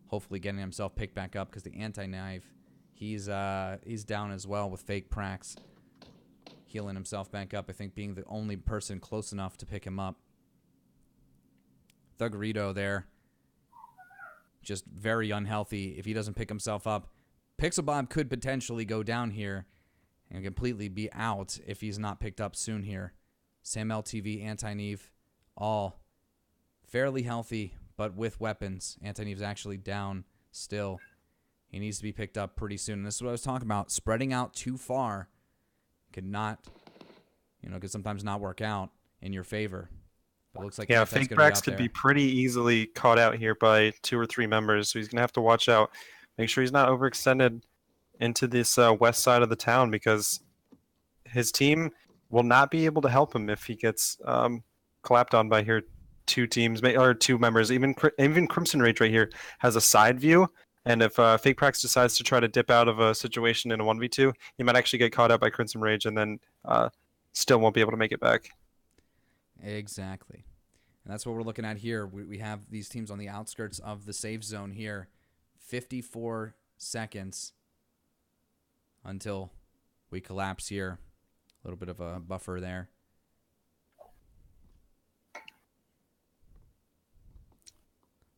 Hopefully getting himself picked back up because the anti-knife, he's down as well with Fake Prax. Healing himself back up, I think being the only person close enough to pick him up. Thuggerito there. Just very unhealthy if he doesn't pick himself up. Pixel Bob could potentially go down here and completely be out if he's not picked up soon here. Sam LTV, Anti-Neve, all fairly healthy, but with weapons. Anti-Neve's actually down still. He needs to be picked up pretty soon. And this is what I was talking about. Spreading out too far could not, could sometimes not work out in your favor. But it looks like Fake Brax could be pretty easily caught out here by 2 or 3 members, so he's going to have to watch out. Make sure he's not overextended into this west side of the town because his team will not be able to help him if he gets clapped on by here 2 teams or 2 members. Even Crimson Rage right here has a side view. And if Fake Prax decides to try to dip out of a situation in a 1v2, he might actually get caught out by Crimson Rage and then still won't be able to make it back. Exactly. And that's what we're looking at here. We have these teams on the outskirts of the safe zone here. 54 seconds until we collapse here. A little bit of a buffer there.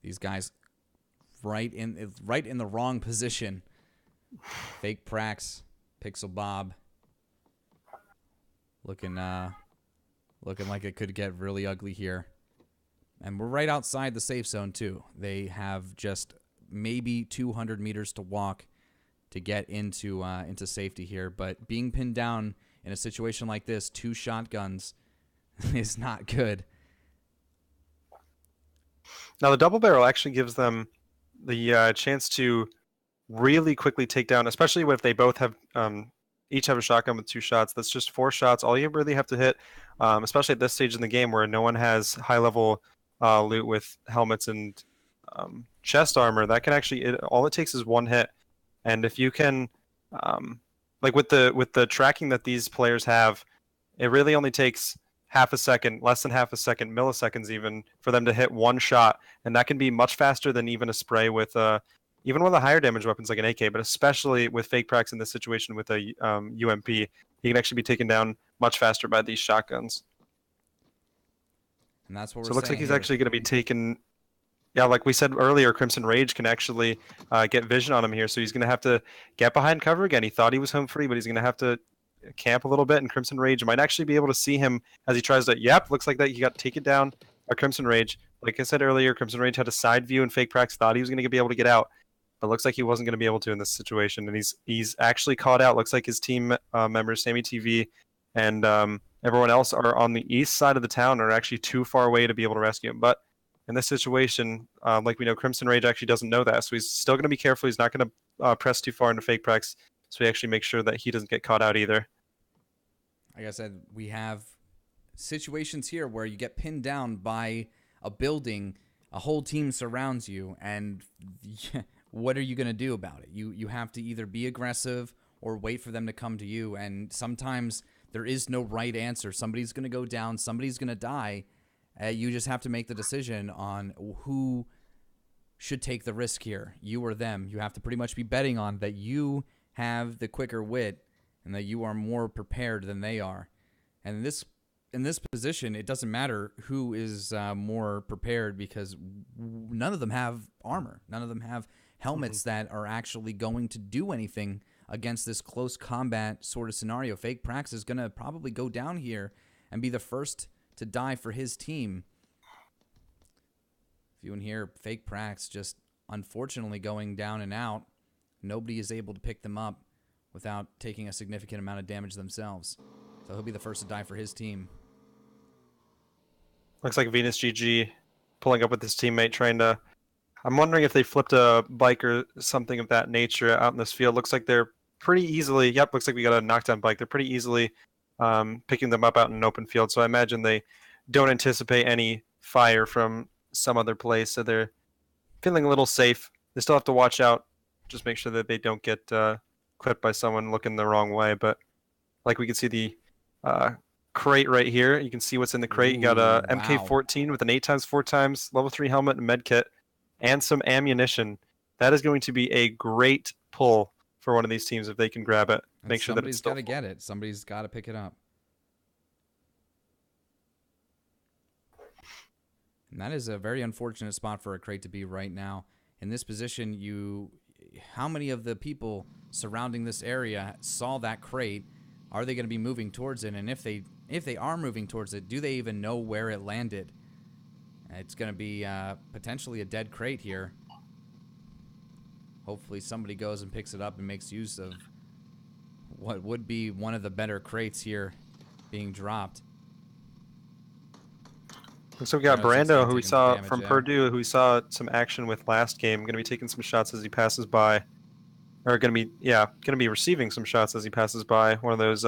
These guys right in the wrong position. Fake Prax, Pixel Bob, looking like it could get really ugly here. And we're right outside the safe zone too. They have just maybe 200 meters to walk to get into safety here. But being pinned down in a situation like this, 2 shotguns is not good. Now the double barrel actually gives them the chance to really quickly take down, especially if they both have each have a shotgun with 2 shots. That's just 4 shots. All you really have to hit, especially at this stage in the game where no one has high level loot with helmets and chest armor. That can actually all it takes is 1 hit, and if you can, like with the tracking that these players have, it really only takes half a second, less than half a second, milliseconds even, for them to hit 1 shot, and that can be much faster than even a spray with even one of the higher damage weapons like an AK, but especially with Fake Prax in this situation with a UMP, he can actually be taken down much faster by these shotguns. And that's what we're So it looks like saying he's here. actually going to be taken. Yeah, like we said earlier, Crimson Rage can actually get vision on him here, so he's going to have to get behind cover again. He thought he was home free, but he's going to have to camp a little bit, and Crimson Rage might actually be able to see him as he tries to. Yep, looks like that he got taken down by Crimson Rage. Like I said earlier, Crimson Rage had a side view, and Fake Prax thought he was going to be able to get out, but looks like he wasn't going to be able to in this situation, and he's actually caught out. Looks like his team members, Sammy TV, and everyone else are on the east side of the town, are actually too far away to be able to rescue him. But in this situation, like we know, Crimson Rage actually doesn't know that, so he's still going to be careful. He's not going to press too far into Fake Prax. so we actually make sure that he doesn't get caught out either. Like I said, we have situations here where you get pinned down by a building, a whole team surrounds you, and what are you going to do about it? You have to either be aggressive or wait for them to come to you, and sometimes there is no right answer. Somebody's going to go down, somebody's going to die. You just have to make the decision on who should take the risk here, you or them. You have to pretty much be betting on that you have the quicker wit and that you are more prepared than they are. And in this position, it doesn't matter who is more prepared because none of them have armor. None of them have helmets that are actually going to do anything against this close combat sort of scenario. Fake Prax is going to probably go down here and be the first to die for his team. If you can hear Fake Prax just unfortunately going down and out, nobody is able to pick them up without taking a significant amount of damage themselves. So he'll be the first to die for his team. Looks like Venus GG pulling up with his teammate, trying to... I'm wondering if they flipped a bike or something of that nature out in this field. Looks like they're pretty easily... Yep, looks like we got a knockdown bike. They're pretty easily picking them up out in an open field. So I imagine they don't anticipate any fire from some other place. So they're feeling a little safe. They still have to watch out. Just make sure that they don't get clipped by someone looking the wrong way. But like we can see the crate right here. You can see what's in the crate. You got a MK14 with an 8x4x level 3 helmet and med kit and some ammunition. That is going to be a great pull for one of these teams if they can grab it. Make sure that it's still somebody's got to get it. Somebody's got to pick it up. And that is a very unfortunate spot for a crate to be right now. In this position, how many of the people surrounding this area saw that crate? Are they going to be moving towards it? And if they are moving towards it, do they even know where it landed? It's going to be potentially a dead crate here. Hopefully somebody goes and picks it up and makes use of what would be one of the better crates here being dropped. So we got Brando, who we saw from Purdue, who we saw some action with last game. Going to be taking some shots as he passes by. Or going to be receiving some shots as he passes by one of those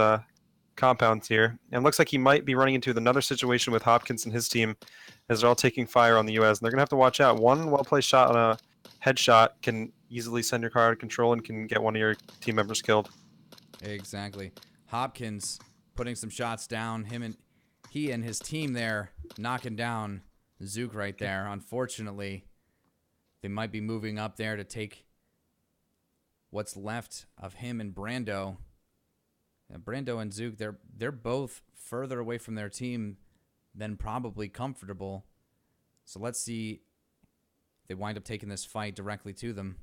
compounds here. And it looks like he might be running into another situation with Hopkins and his team as they're all taking fire on the US. And they're going to have to watch out. One well-placed shot on a headshot can easily send your car out of control and can get one of your team members killed. Exactly. Hopkins putting some shots down. He and his team there knocking down Zook right there. Unfortunately, they might be moving up there to take what's left of him and Brando. Brando and Zook, they're both further away from their team than probably comfortable. So let's see if they wind up taking this fight directly to them.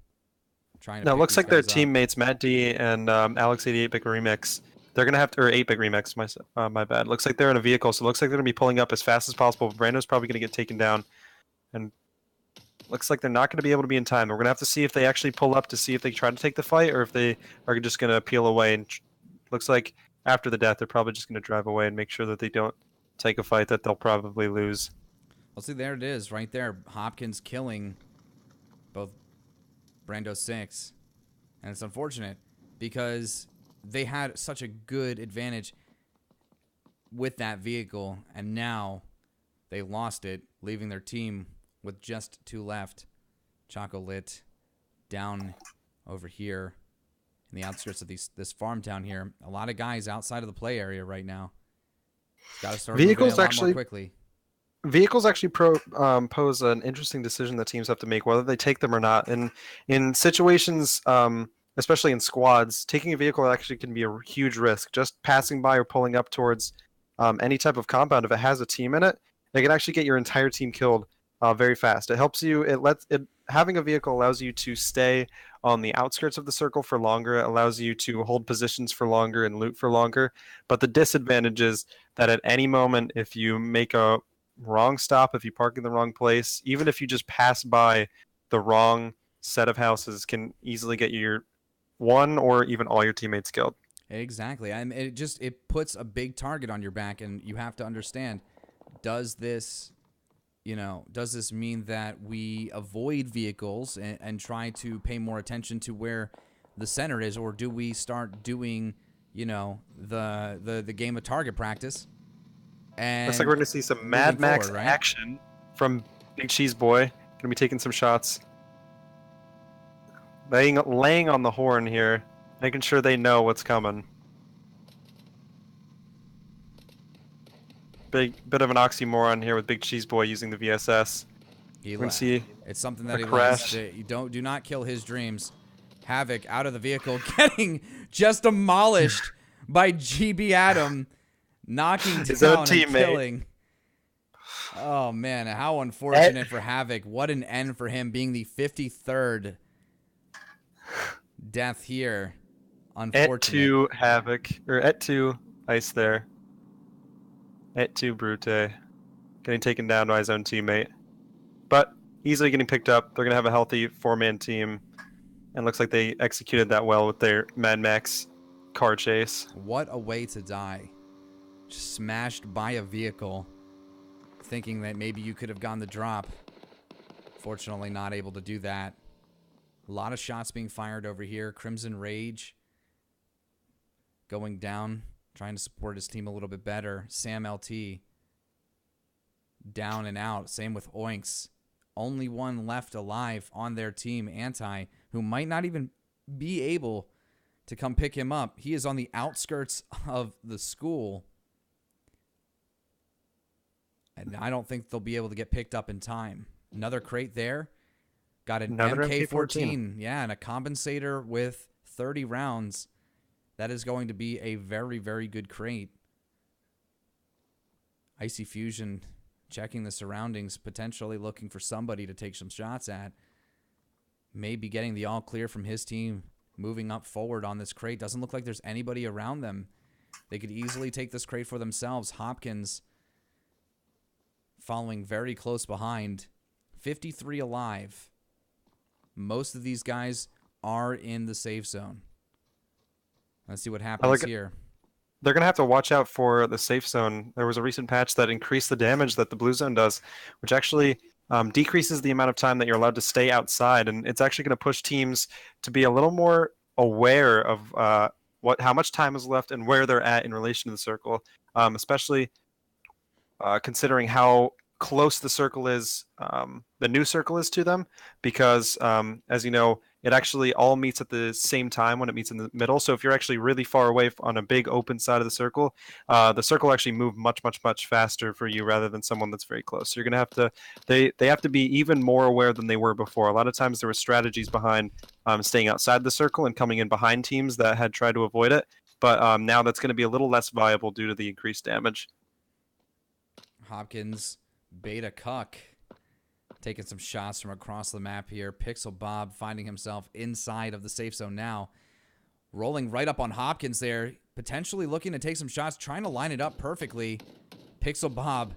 Now, it looks like their teammates, Matt D and Alex 88-Bit Remix, they're going to have to, or 8-Bit Remix, my bad. Looks like they're in a vehicle, so it looks like they're going to be pulling up as fast as possible. Brando's probably going to get taken down. And looks like they're not going to be able to be in time. We're going to have to see if they actually pull up to see if they try to take the fight or if they are just going to peel away. And looks like after the death, they're probably just going to drive away and make sure that they don't take a fight that they'll probably lose. Well, see, there it is right there. Hopkins killing both Brando 6. And it's unfortunate because they had such a good advantage with that vehicle, and now they lost it, leaving their team with just 2 left. Chocolit down over here in the outskirts of this farm town here. A lot of guys outside of the play area right now. Got to start moving a lot more quickly. Vehicles actually pose an interesting decision that teams have to make, whether they take them or not. And in situations, especially in squads, taking a vehicle actually can be a huge risk. Just passing by or pulling up towards any type of compound, if it has a team in it, it can actually get your entire team killed very fast. It helps you. Having a vehicle allows you to stay on the outskirts of the circle for longer. It allows you to hold positions for longer and loot for longer. But the disadvantage is that at any moment, if you make a wrong stop, if you park in the wrong place, even if you just pass by the wrong set of houses, can easily get your one or even all your teammates killed. Exactly. And it puts a big target on your back, and you have to understand, does this mean that we avoid vehicles and try to pay more attention to where the center is, or do we start doing, the game of target practice? And Looks like we're going to see some moving Mad Max forward, right? action from Big Cheese Boy. Going to be taking some shots. Laying on the horn here, making sure they know what's coming. Bit of an oxymoron here with Big Cheese Boy using the VSS. He We're gonna see it's something that a he crash. likes. You do not kill his dreams. Havoc out of the vehicle, getting just demolished by GB Adam, knocking His own down and teammate. killing. Oh man, how unfortunate for Havoc. What an end for him, being the 53rd death here. Unfortunate. Et tu Havoc, or Et tu Ice there. Et tu Brute. Getting taken down by his own teammate. But easily getting picked up. They're going to have a healthy 4-man team. And looks like they executed that well with their Mad Max car chase. What a way to die. Just smashed by a vehicle, thinking that maybe you could have gone the drop. Fortunately, not able to do that. A lot of shots being fired over here. Crimson Rage going down, trying to support his team a little bit better. Sam LT down and out. Same with Oinks. Only one left alive on their team, Anti, who might not even be able to come pick him up. He is on the outskirts of the school, and I don't think they'll be able to get picked up in time. Another crate there. Got an Another MK14. Yeah, and a compensator with 30 rounds. That is going to be a very, very good crate. Icy Fusion checking the surroundings, potentially looking for somebody to take some shots at. Maybe getting the all clear from his team, moving up forward on this crate. Doesn't look like there's anybody around them. They could easily take this crate for themselves. Hopkins following very close behind. 53 alive. Most of these guys are in the safe zone. Let's see what happens here. They're going to have to watch out for the safe zone. There was a recent patch that increased the damage that the blue zone does, which actually decreases the amount of time that you're allowed to stay outside. And it's actually going to push teams to be a little more aware of how much time is left and where they're at in relation to the circle, especially considering how close the circle is, the new circle is to them, because as you know, it actually all meets at the same time when it meets in the middle. So if you're actually really far away on a big open side of the circle actually move much faster for you rather than someone that's very close. So you're gonna have to, they have to be even more aware than they were before. A lot of times there were strategies behind staying outside the circle and coming in behind teams that had tried to avoid it, but now that's going to be a little less viable due to the increased damage. Hopkins, Beta Cuck, taking some shots from across the map here. Pixel Bob finding himself inside of the safe zone now. Rolling right up on Hopkins there. Potentially looking to take some shots. Trying to line it up perfectly. Pixel Bob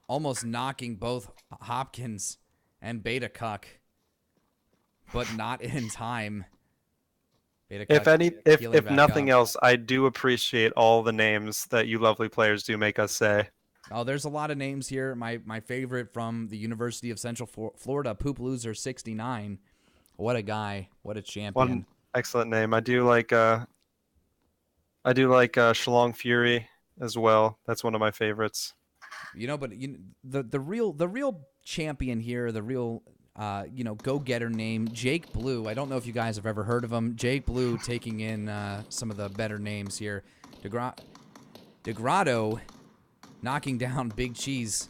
almost knocking both Hopkins and Beta Cuck. But not in time. Beta Cuck If nothing else, I do appreciate all the names that you lovely players do make us say. Oh, there's a lot of names here. My favorite from the University of Central Florida, Poop Loser 69. What a guy! What a champion! One excellent name. I do like Shalong Fury as well. That's one of my favorites. But the real champion here, the real go-getter name, Jake Blue. I don't know if you guys have ever heard of him. Jake Blue taking in some of the better names here. DeGrotto. Knocking down Big Cheese.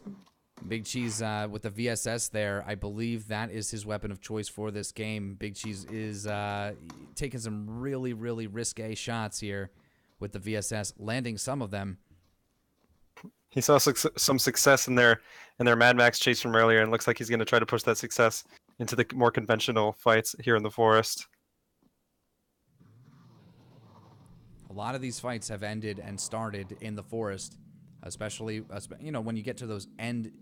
Big Cheese with the VSS there. I believe that is his weapon of choice for this game. Big Cheese is taking some really, really risque shots here with the VSS, landing some of them. He saw some success in their Mad Max chase from earlier, and looks like he's going to try to push that success into the more conventional fights here in the forest. A lot of these fights have ended and started in the forest. Especially, when you get to those end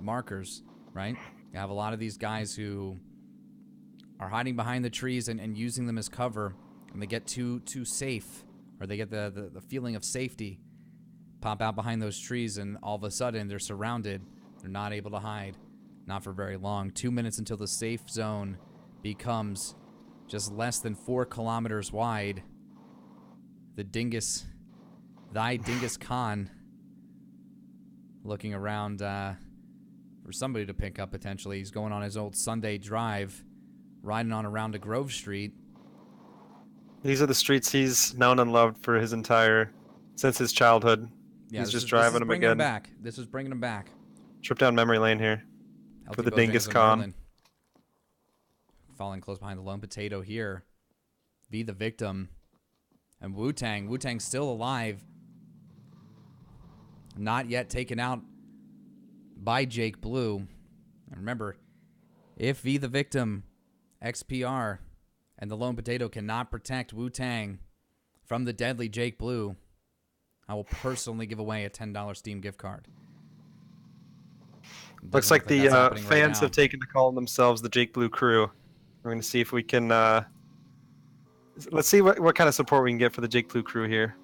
markers, right? You have a lot of these guys who are hiding behind the trees and using them as cover, and they get too safe, or they get the feeling of safety, pop out behind those trees, and all of a sudden they're surrounded. They're not able to hide, not for very long. 2 minutes until the safe zone becomes just less than 4 kilometers wide. The Dingus, thy Dingus Khan, looking around for somebody to pick up potentially. He's going on his old Sunday drive, riding on around to Grove Street. These are the streets he's known and loved for since his childhood. Yeah, he's just this driving is them bringing again. him back. This is bringing him back. Trip down memory lane here for the Dingus Khan. Falling close behind the Lone Potato here. Be the victim. And Wu-Tang. Wu-Tang's still alive. Not yet taken out by Jake Blue. And remember, if Be the victim, XPR, and the Lone Potato cannot protect Wu-Tang from the deadly Jake Blue, I will personally give away a $10 Steam gift card. Looks like the fans have taken to calling themselves the Jake Blue Crew. We're going to see if we can... let's see what kind of support we can get for the Jake Blue Crew here.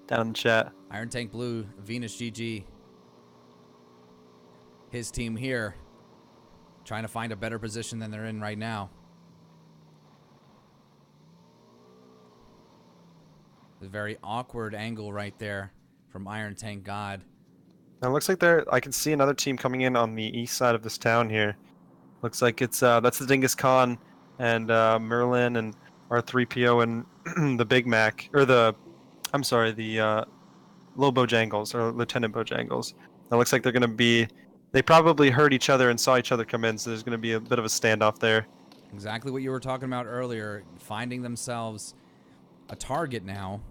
Down in the chat. Iron Tank Blue, Venus GG. His team here, trying to find a better position than they're in right now. A very awkward angle right there from Iron Tank God. Now it looks like I can see another team coming in on the east side of this town here. Looks like it's that's the Dingus Khan and Merlin and R3PO and the Big Mac, or the Low Bojangles, or Lieutenant Bojangles. It looks like they're going to be... They probably heard each other and saw each other come in, so there's going to be a bit of a standoff there. Exactly what you were talking about earlier, finding themselves a target now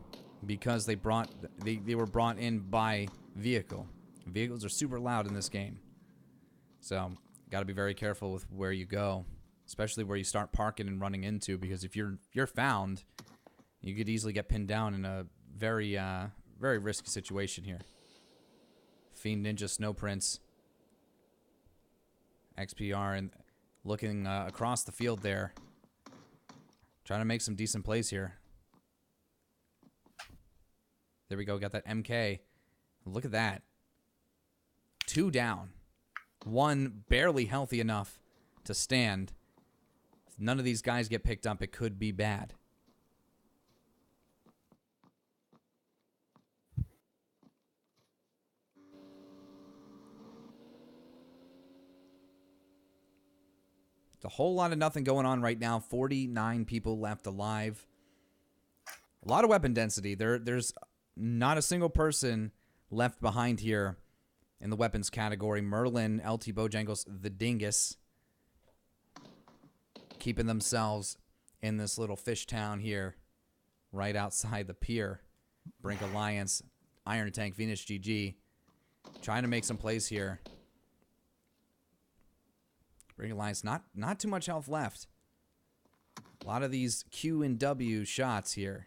because they were brought in by vehicle. Vehicles are super loud in this game. So, got to be very careful with where you go, especially where you start parking and running into, because if you're found, you could easily get pinned down in a very very risky situation here. Fiend Ninja Snow Prince, XPR, and looking across the field there, trying to make some decent plays here. There we go, got that MK. Look at that. 2 down. 1 barely healthy enough to stand. If none of these guys get picked up, it could be bad. It's a whole lot of nothing going on right now. 49 people left alive. A lot of weapon density. There's not a single person left behind here in the weapons category. Merlin, LT Bojangles, the Dingus, keeping themselves in this little fish town here, right outside the pier. Brink Alliance, Iron Tank, Venus GG, trying to make some plays here. Brink Alliance, not too much health left. A lot of these Q and W shots here.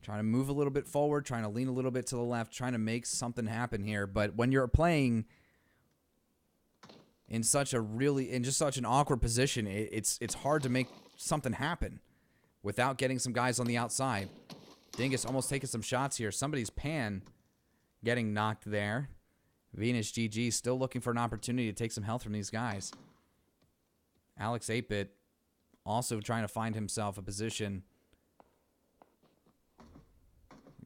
Trying to move a little bit forward, trying to lean a little bit to the left, trying to make something happen here. But when you're playing in such an awkward position, it's hard to make something happen without getting some guys on the outside. Dingus almost taking some shots here. Somebody's pan getting knocked there. Venus GG still looking for an opportunity to take some health from these guys. Alex 8-Bit also trying to find himself a position,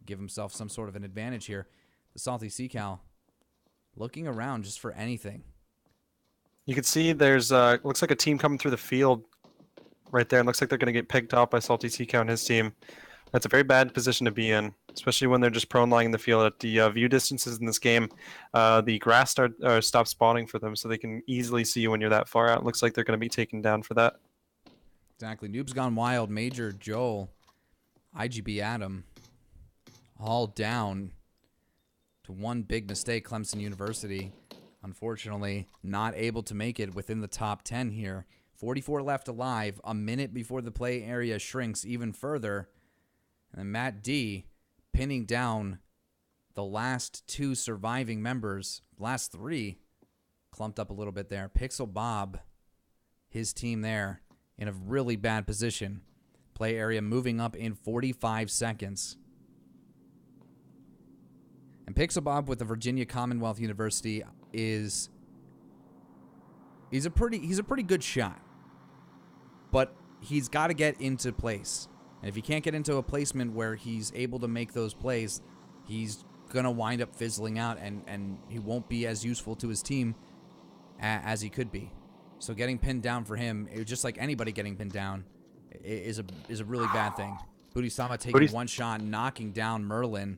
give himself some sort of an advantage here. The Salty Sea Cow looking around just for anything. You can see there's looks like a team coming through the field right there. It looks like they're going to get picked off by Salty Sea Cow and his team. That's a very bad position to be in, especially when they're just prone lying in the field. At the view distances in this game, the grass stops spawning for them, so they can easily see you when you're that far out. It looks like they're going to be taken down for that. Exactly. Noobs Gone Wild, Major Joel, IGB Adam, all down to one big mistake. Clemson University, unfortunately, not able to make it within the top 10 here. 44 left alive, a minute before the play area shrinks even further. And Matt D pinning down the last 2 surviving members, last 3, clumped up a little bit there. Pixel Bob, his team there, in a really bad position. Play area moving up in 45 seconds. And Pixel Bob with the Virginia Commonwealth University he's a pretty good shot. But he's got to get into place. And if he can't get into a placement where he's able to make those plays, he's going to wind up fizzling out, and he won't be as useful to his team as he could be. So getting pinned down for him, just like anybody getting pinned down, is a really bad thing. Booty-sama taking one shot, knocking down Merlin.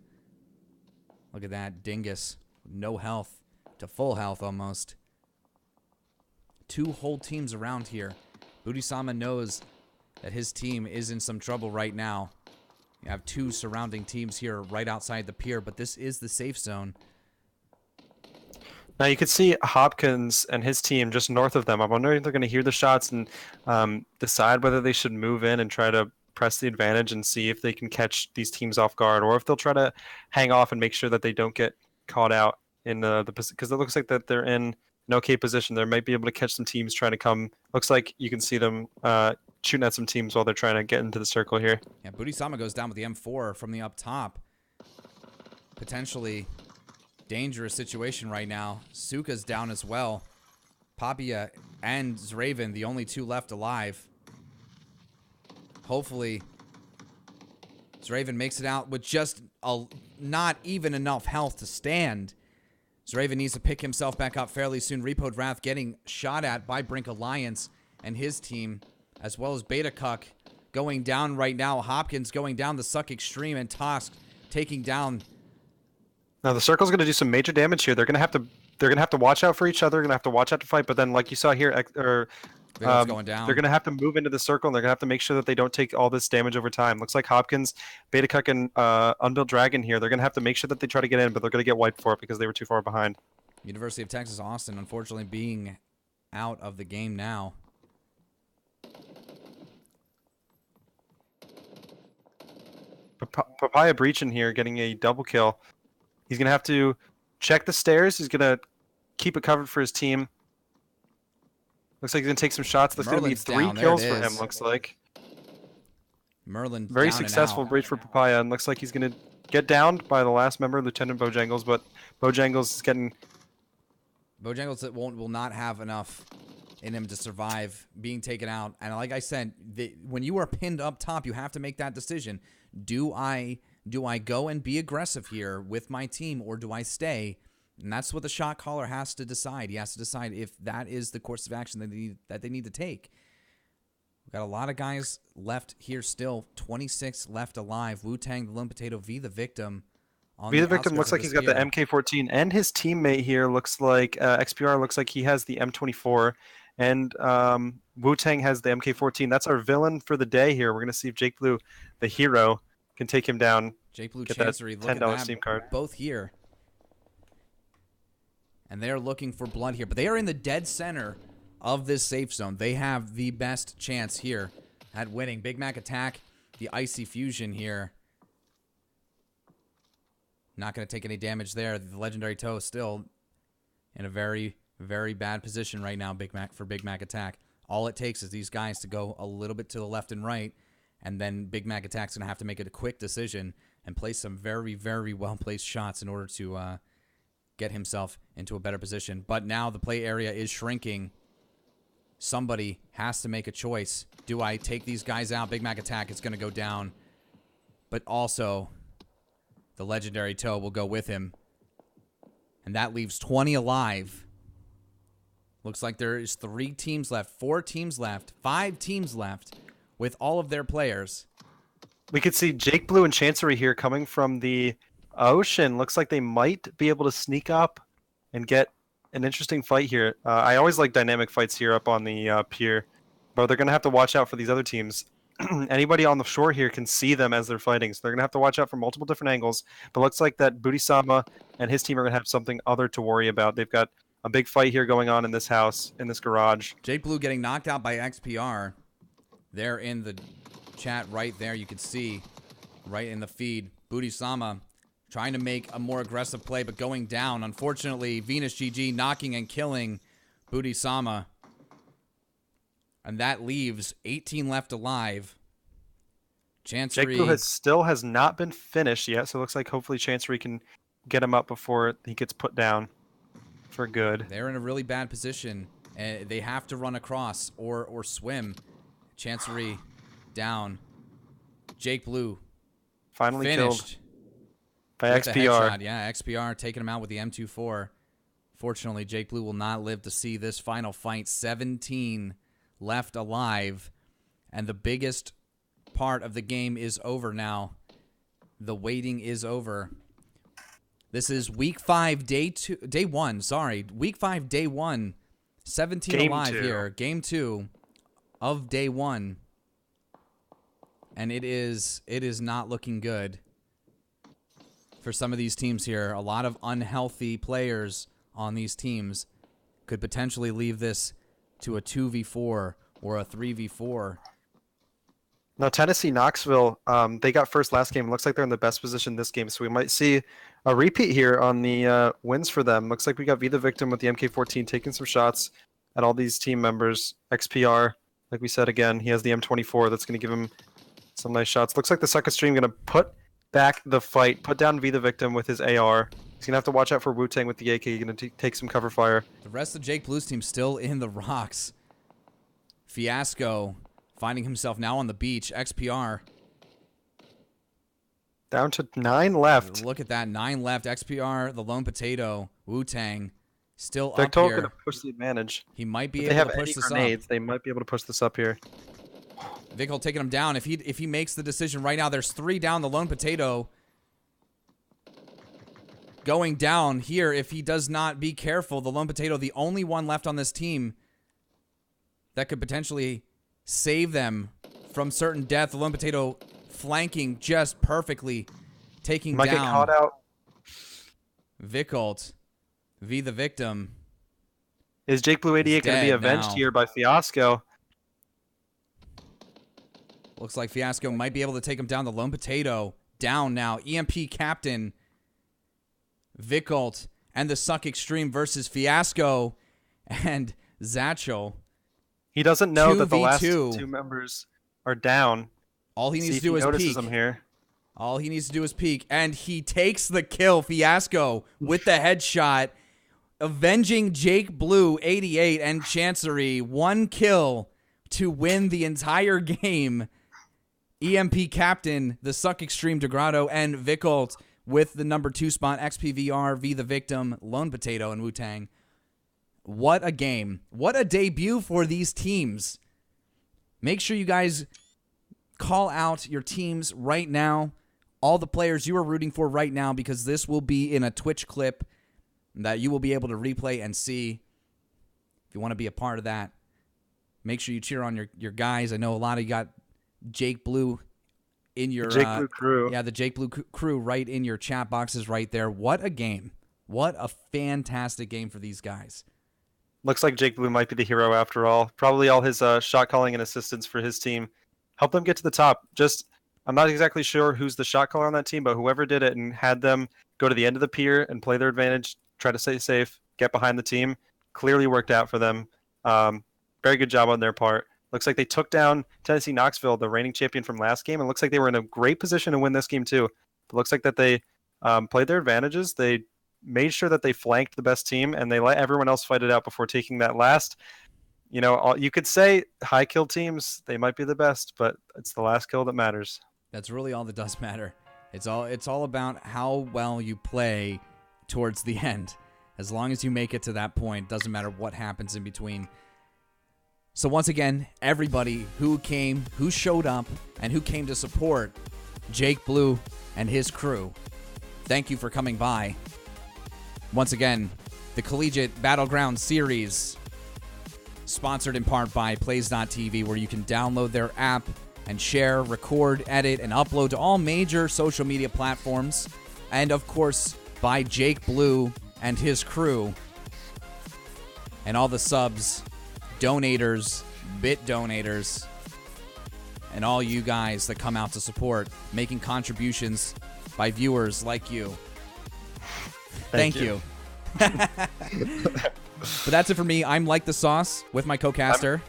Look at that, Dingus. No health to full health almost. 2 whole teams around here. Booty-sama knows that his team is in some trouble right now. You have 2 surrounding teams here right outside the pier, but this is the safe zone. Now you can see Hopkins and his team just north of them. I'm wondering if they're going to hear the shots and decide whether they should move in and try to press the advantage and see if they can catch these teams off guard, or if they'll try to hang off and make sure that they don't get caught out in the because it looks like that they're in an okay position. They might be able to catch some teams trying to come. Looks like you can see them shooting at some teams while they're trying to get into the circle here. Yeah, Booty-sama goes down with the M4 from the up top. Potentially dangerous situation right now. Suka's down as well. Papia and Zraven, the only 2 left alive. Hopefully, Zraven makes it out with just not even enough health to stand. Zraven needs to pick himself back up fairly soon. Repoed Wrath getting shot at by Brink Alliance and his team, as well as Beta Cuck going down right now. Hopkins going down, the Suck Extreme, and Tosk taking down. Now the circle's going to do some major damage here. They're going to have to watch out for each other. They're going to have to watch out to fight. But then, like you saw here, Going down. they're going to have to move into the circle, and they're going to have to make sure that they don't take all this damage over time. Looks like Hopkins, Beta Cuck, and Unbuilt Dragon here. They're going to have to make sure that they try to get in, but they're going to get wiped for it because they were too far behind. University of Texas Austin, unfortunately, being out of the game now. Papaya breaching here, getting a double kill. He's going to have to check the stairs. He's going to keep it covered for his team. Looks like he's going to take some shots. There's going to be 3 kills for him, looks like. Merlin Very successful breach for Papaya, and looks like he's going to get downed by the last member, Lieutenant Bojangles, but Bojangles is getting... Bojangles will not have enough in him to survive being taken out. And like I said, when you are pinned up top, you have to make that decision. Do I go and be aggressive here with my team, or do I stay? And that's what the shot caller has to decide. He has to decide if that is the course of action that they need to take. We've got a lot of guys left here still. 26 left alive. Wu-Tang, the Lone Potato, V the victim. V the victim looks like he's got the MK14, and his teammate here looks like XPR looks like he has the M24, and Wu-Tang has the MK14. That's our villain for the day here. We're going to see if Jake Blue, the hero, can take him down. Jake Blue, get Chancery, that look $10 at that, Steam card. both here. And they're looking for blood here. But they are in the dead center of this safe zone. They have the best chance here at winning. Big Mac Attack, the Icy Fusion here. Not going to take any damage there. The Legendary Toe still in a very, very bad position right now, Big Mac Attack. All it takes is these guys to go a little bit to the left and right, and then Big Mac Attack's going to have to make a quick decision and place some very, very well-placed shots in order to get himself into a better position. But now the play area is shrinking. Somebody has to make a choice. Do I take these guys out? Big Mac Attack is going to go down. But also, the Legendary Toe will go with him. And that leaves 20 alive. Looks like there is 3 teams left, 4 teams left, 5 teams left with all of their players. We could see Jake Blue and Chancery here coming from the ocean. Looks like they might be able to sneak up and get an interesting fight here. I always like dynamic fights here up on the pier, but they're going to have to watch out for these other teams. Anybody on the shore here can see them as they're fighting, so they're going to have to watch out from multiple different angles. But looks like that Booty-sama and his team are going to have something other to worry about. They've got a big fight here going on in this house, in this garage. Jake Blue getting knocked out by XPR. There in the chat right there, you can see right in the feed. Booty-sama trying to make a more aggressive play, but going down. Unfortunately, Venus GG knocking and killing Booty-sama. And that leaves 18 left alive. Chancery. Jake Blue still has not been finished yet, so it looks like hopefully Chancery can get him up before he gets put down for good. They're in a really bad position. They have to run across or swim Chancery down. Jake Blue Finally finished killed by with a XPR. headshot. Yeah, XPR taking him out with the M24. Fortunately, Jake Blue will not live to see this final fight. 17 left alive. And the biggest part of the game is over now. The waiting is over. This is week 5, day 1. Week 5, day 1. 17 Game alive 2. here. Game 2 of day 1. And it is not looking good for some of these teams here. A lot of unhealthy players on these teams could potentially leave this to a 2v4 or a 3v4. Now, Tennessee, Knoxville, they got first last game. Looks like they're in the best position this game, so we might see a repeat here on the wins for them. Looks like we got V the Victim with the MK14 taking some shots at all these team members. XPR, like we said again, he has the M24 that's going to give him some nice shots. Looks like the second stream going to put back the fight, put down V the Victim with his AR. He's going to have to watch out for Wu-Tang with the AK. He's going to take some cover fire. The rest of Jake Blue's team still in the rocks. Fiasco finding himself now on the beach. XPR. Down to 9 left. Look at that. 9 left. XPR, the Lone Potato, Wu-Tang, still They're up totally here. going to push the advantage. He might be If they able have to push any this grenades, up. they might be able to push this up here. Vickle taking him down. If he makes the decision right now, there's 3 down. The Lone Potato going down here. If he does not be careful, the Lone Potato, the only one left on this team that could potentially save them from certain death. The Lone Potato flanking just perfectly, taking Might down get caught out. Vickle, V the Victim. Is Jake Blue 88 going to be dead avenged now. here by Fiasco? Looks like Fiasco might be able to take him down. The Lone Potato down now. EMP Captain, Vickle, and the Suck Extreme versus Fiasco and Zatchel. He doesn't know that the last 2v2. 2 members are down. All he needs See to do if is he notices peek. them here. All he needs to do is peek, and he takes the kill. Fiasco with the headshot, avenging Jake Blue 88 and Chancery. 1 kill to win the entire game. EMP Captain, the Suck Extreme Degrado, and Vickle with the number 2 spot. XPVR, V the Victim, Lone Potato, and Wu-Tang. What a game. What a debut for these teams. Make sure you guys call out your teams right now, all the players you are rooting for right now, because this will be in a Twitch clip that you will be able to replay and see. If you want to be a part of that, make sure you cheer on your guys. I know a lot of you got Jake Blue in your The Jake Blue crew. Yeah, the Jake Blue crew right in your chat boxes right there. What a game. What a fantastic game for these guys. Looks like Jake Blue might be the hero after all. Probably all his shot calling and assistance for his team helped them get to the top. I'm not exactly sure who's the shot caller on that team, but whoever did it and had them go to the end of the pier and play their advantage, try to stay safe, get behind the team, clearly worked out for them. Very good job on their part. Looks like they took down Tennessee Knoxville, the reigning champion from last game, and looks like they were in a great position to win this game too. It looks like that they played their advantages. They made sure that they flanked the best team, and they let everyone else fight it out before taking that last. You could say high kill teams, they might be the best, but it's the last kill that matters. That's really all that does matter. It's all about how well you play towards the end. As long as you make it to that point, doesn't matter what happens in between. So once again, everybody who showed up, and who came to support Jake Blue and his crew, thank you for coming by. Once again, the Collegiate Battleground Series, sponsored in part by Plays.tv, where you can download their app and share, record, edit, and upload to all major social media platforms. And of course, by Jake Blue and his crew, and all the subs, donators, bit donators, and all you guys that come out to support, making contributions by viewers like you. Thank you. But that's it for me. I'm Like the Sauce with my co-caster.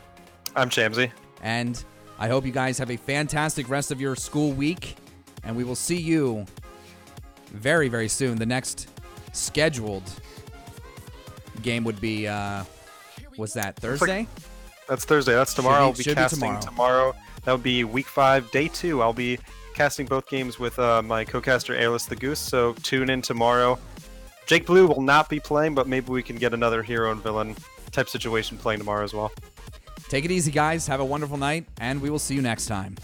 I'm Chamsy. And I hope you guys have a fantastic rest of your school week. And we will see you very, very soon. The next scheduled game would be, was that Thursday? That's Thursday. That's tomorrow. I'll be should be casting tomorrow. That would be week 5, day 2. I'll be casting both games with my co-caster Airless the Goose, so tune in tomorrow. Jake Blue will not be playing, but maybe we can get another hero and villain type situation playing tomorrow as well. Take it easy, guys. Have a wonderful night, and we will see you next time.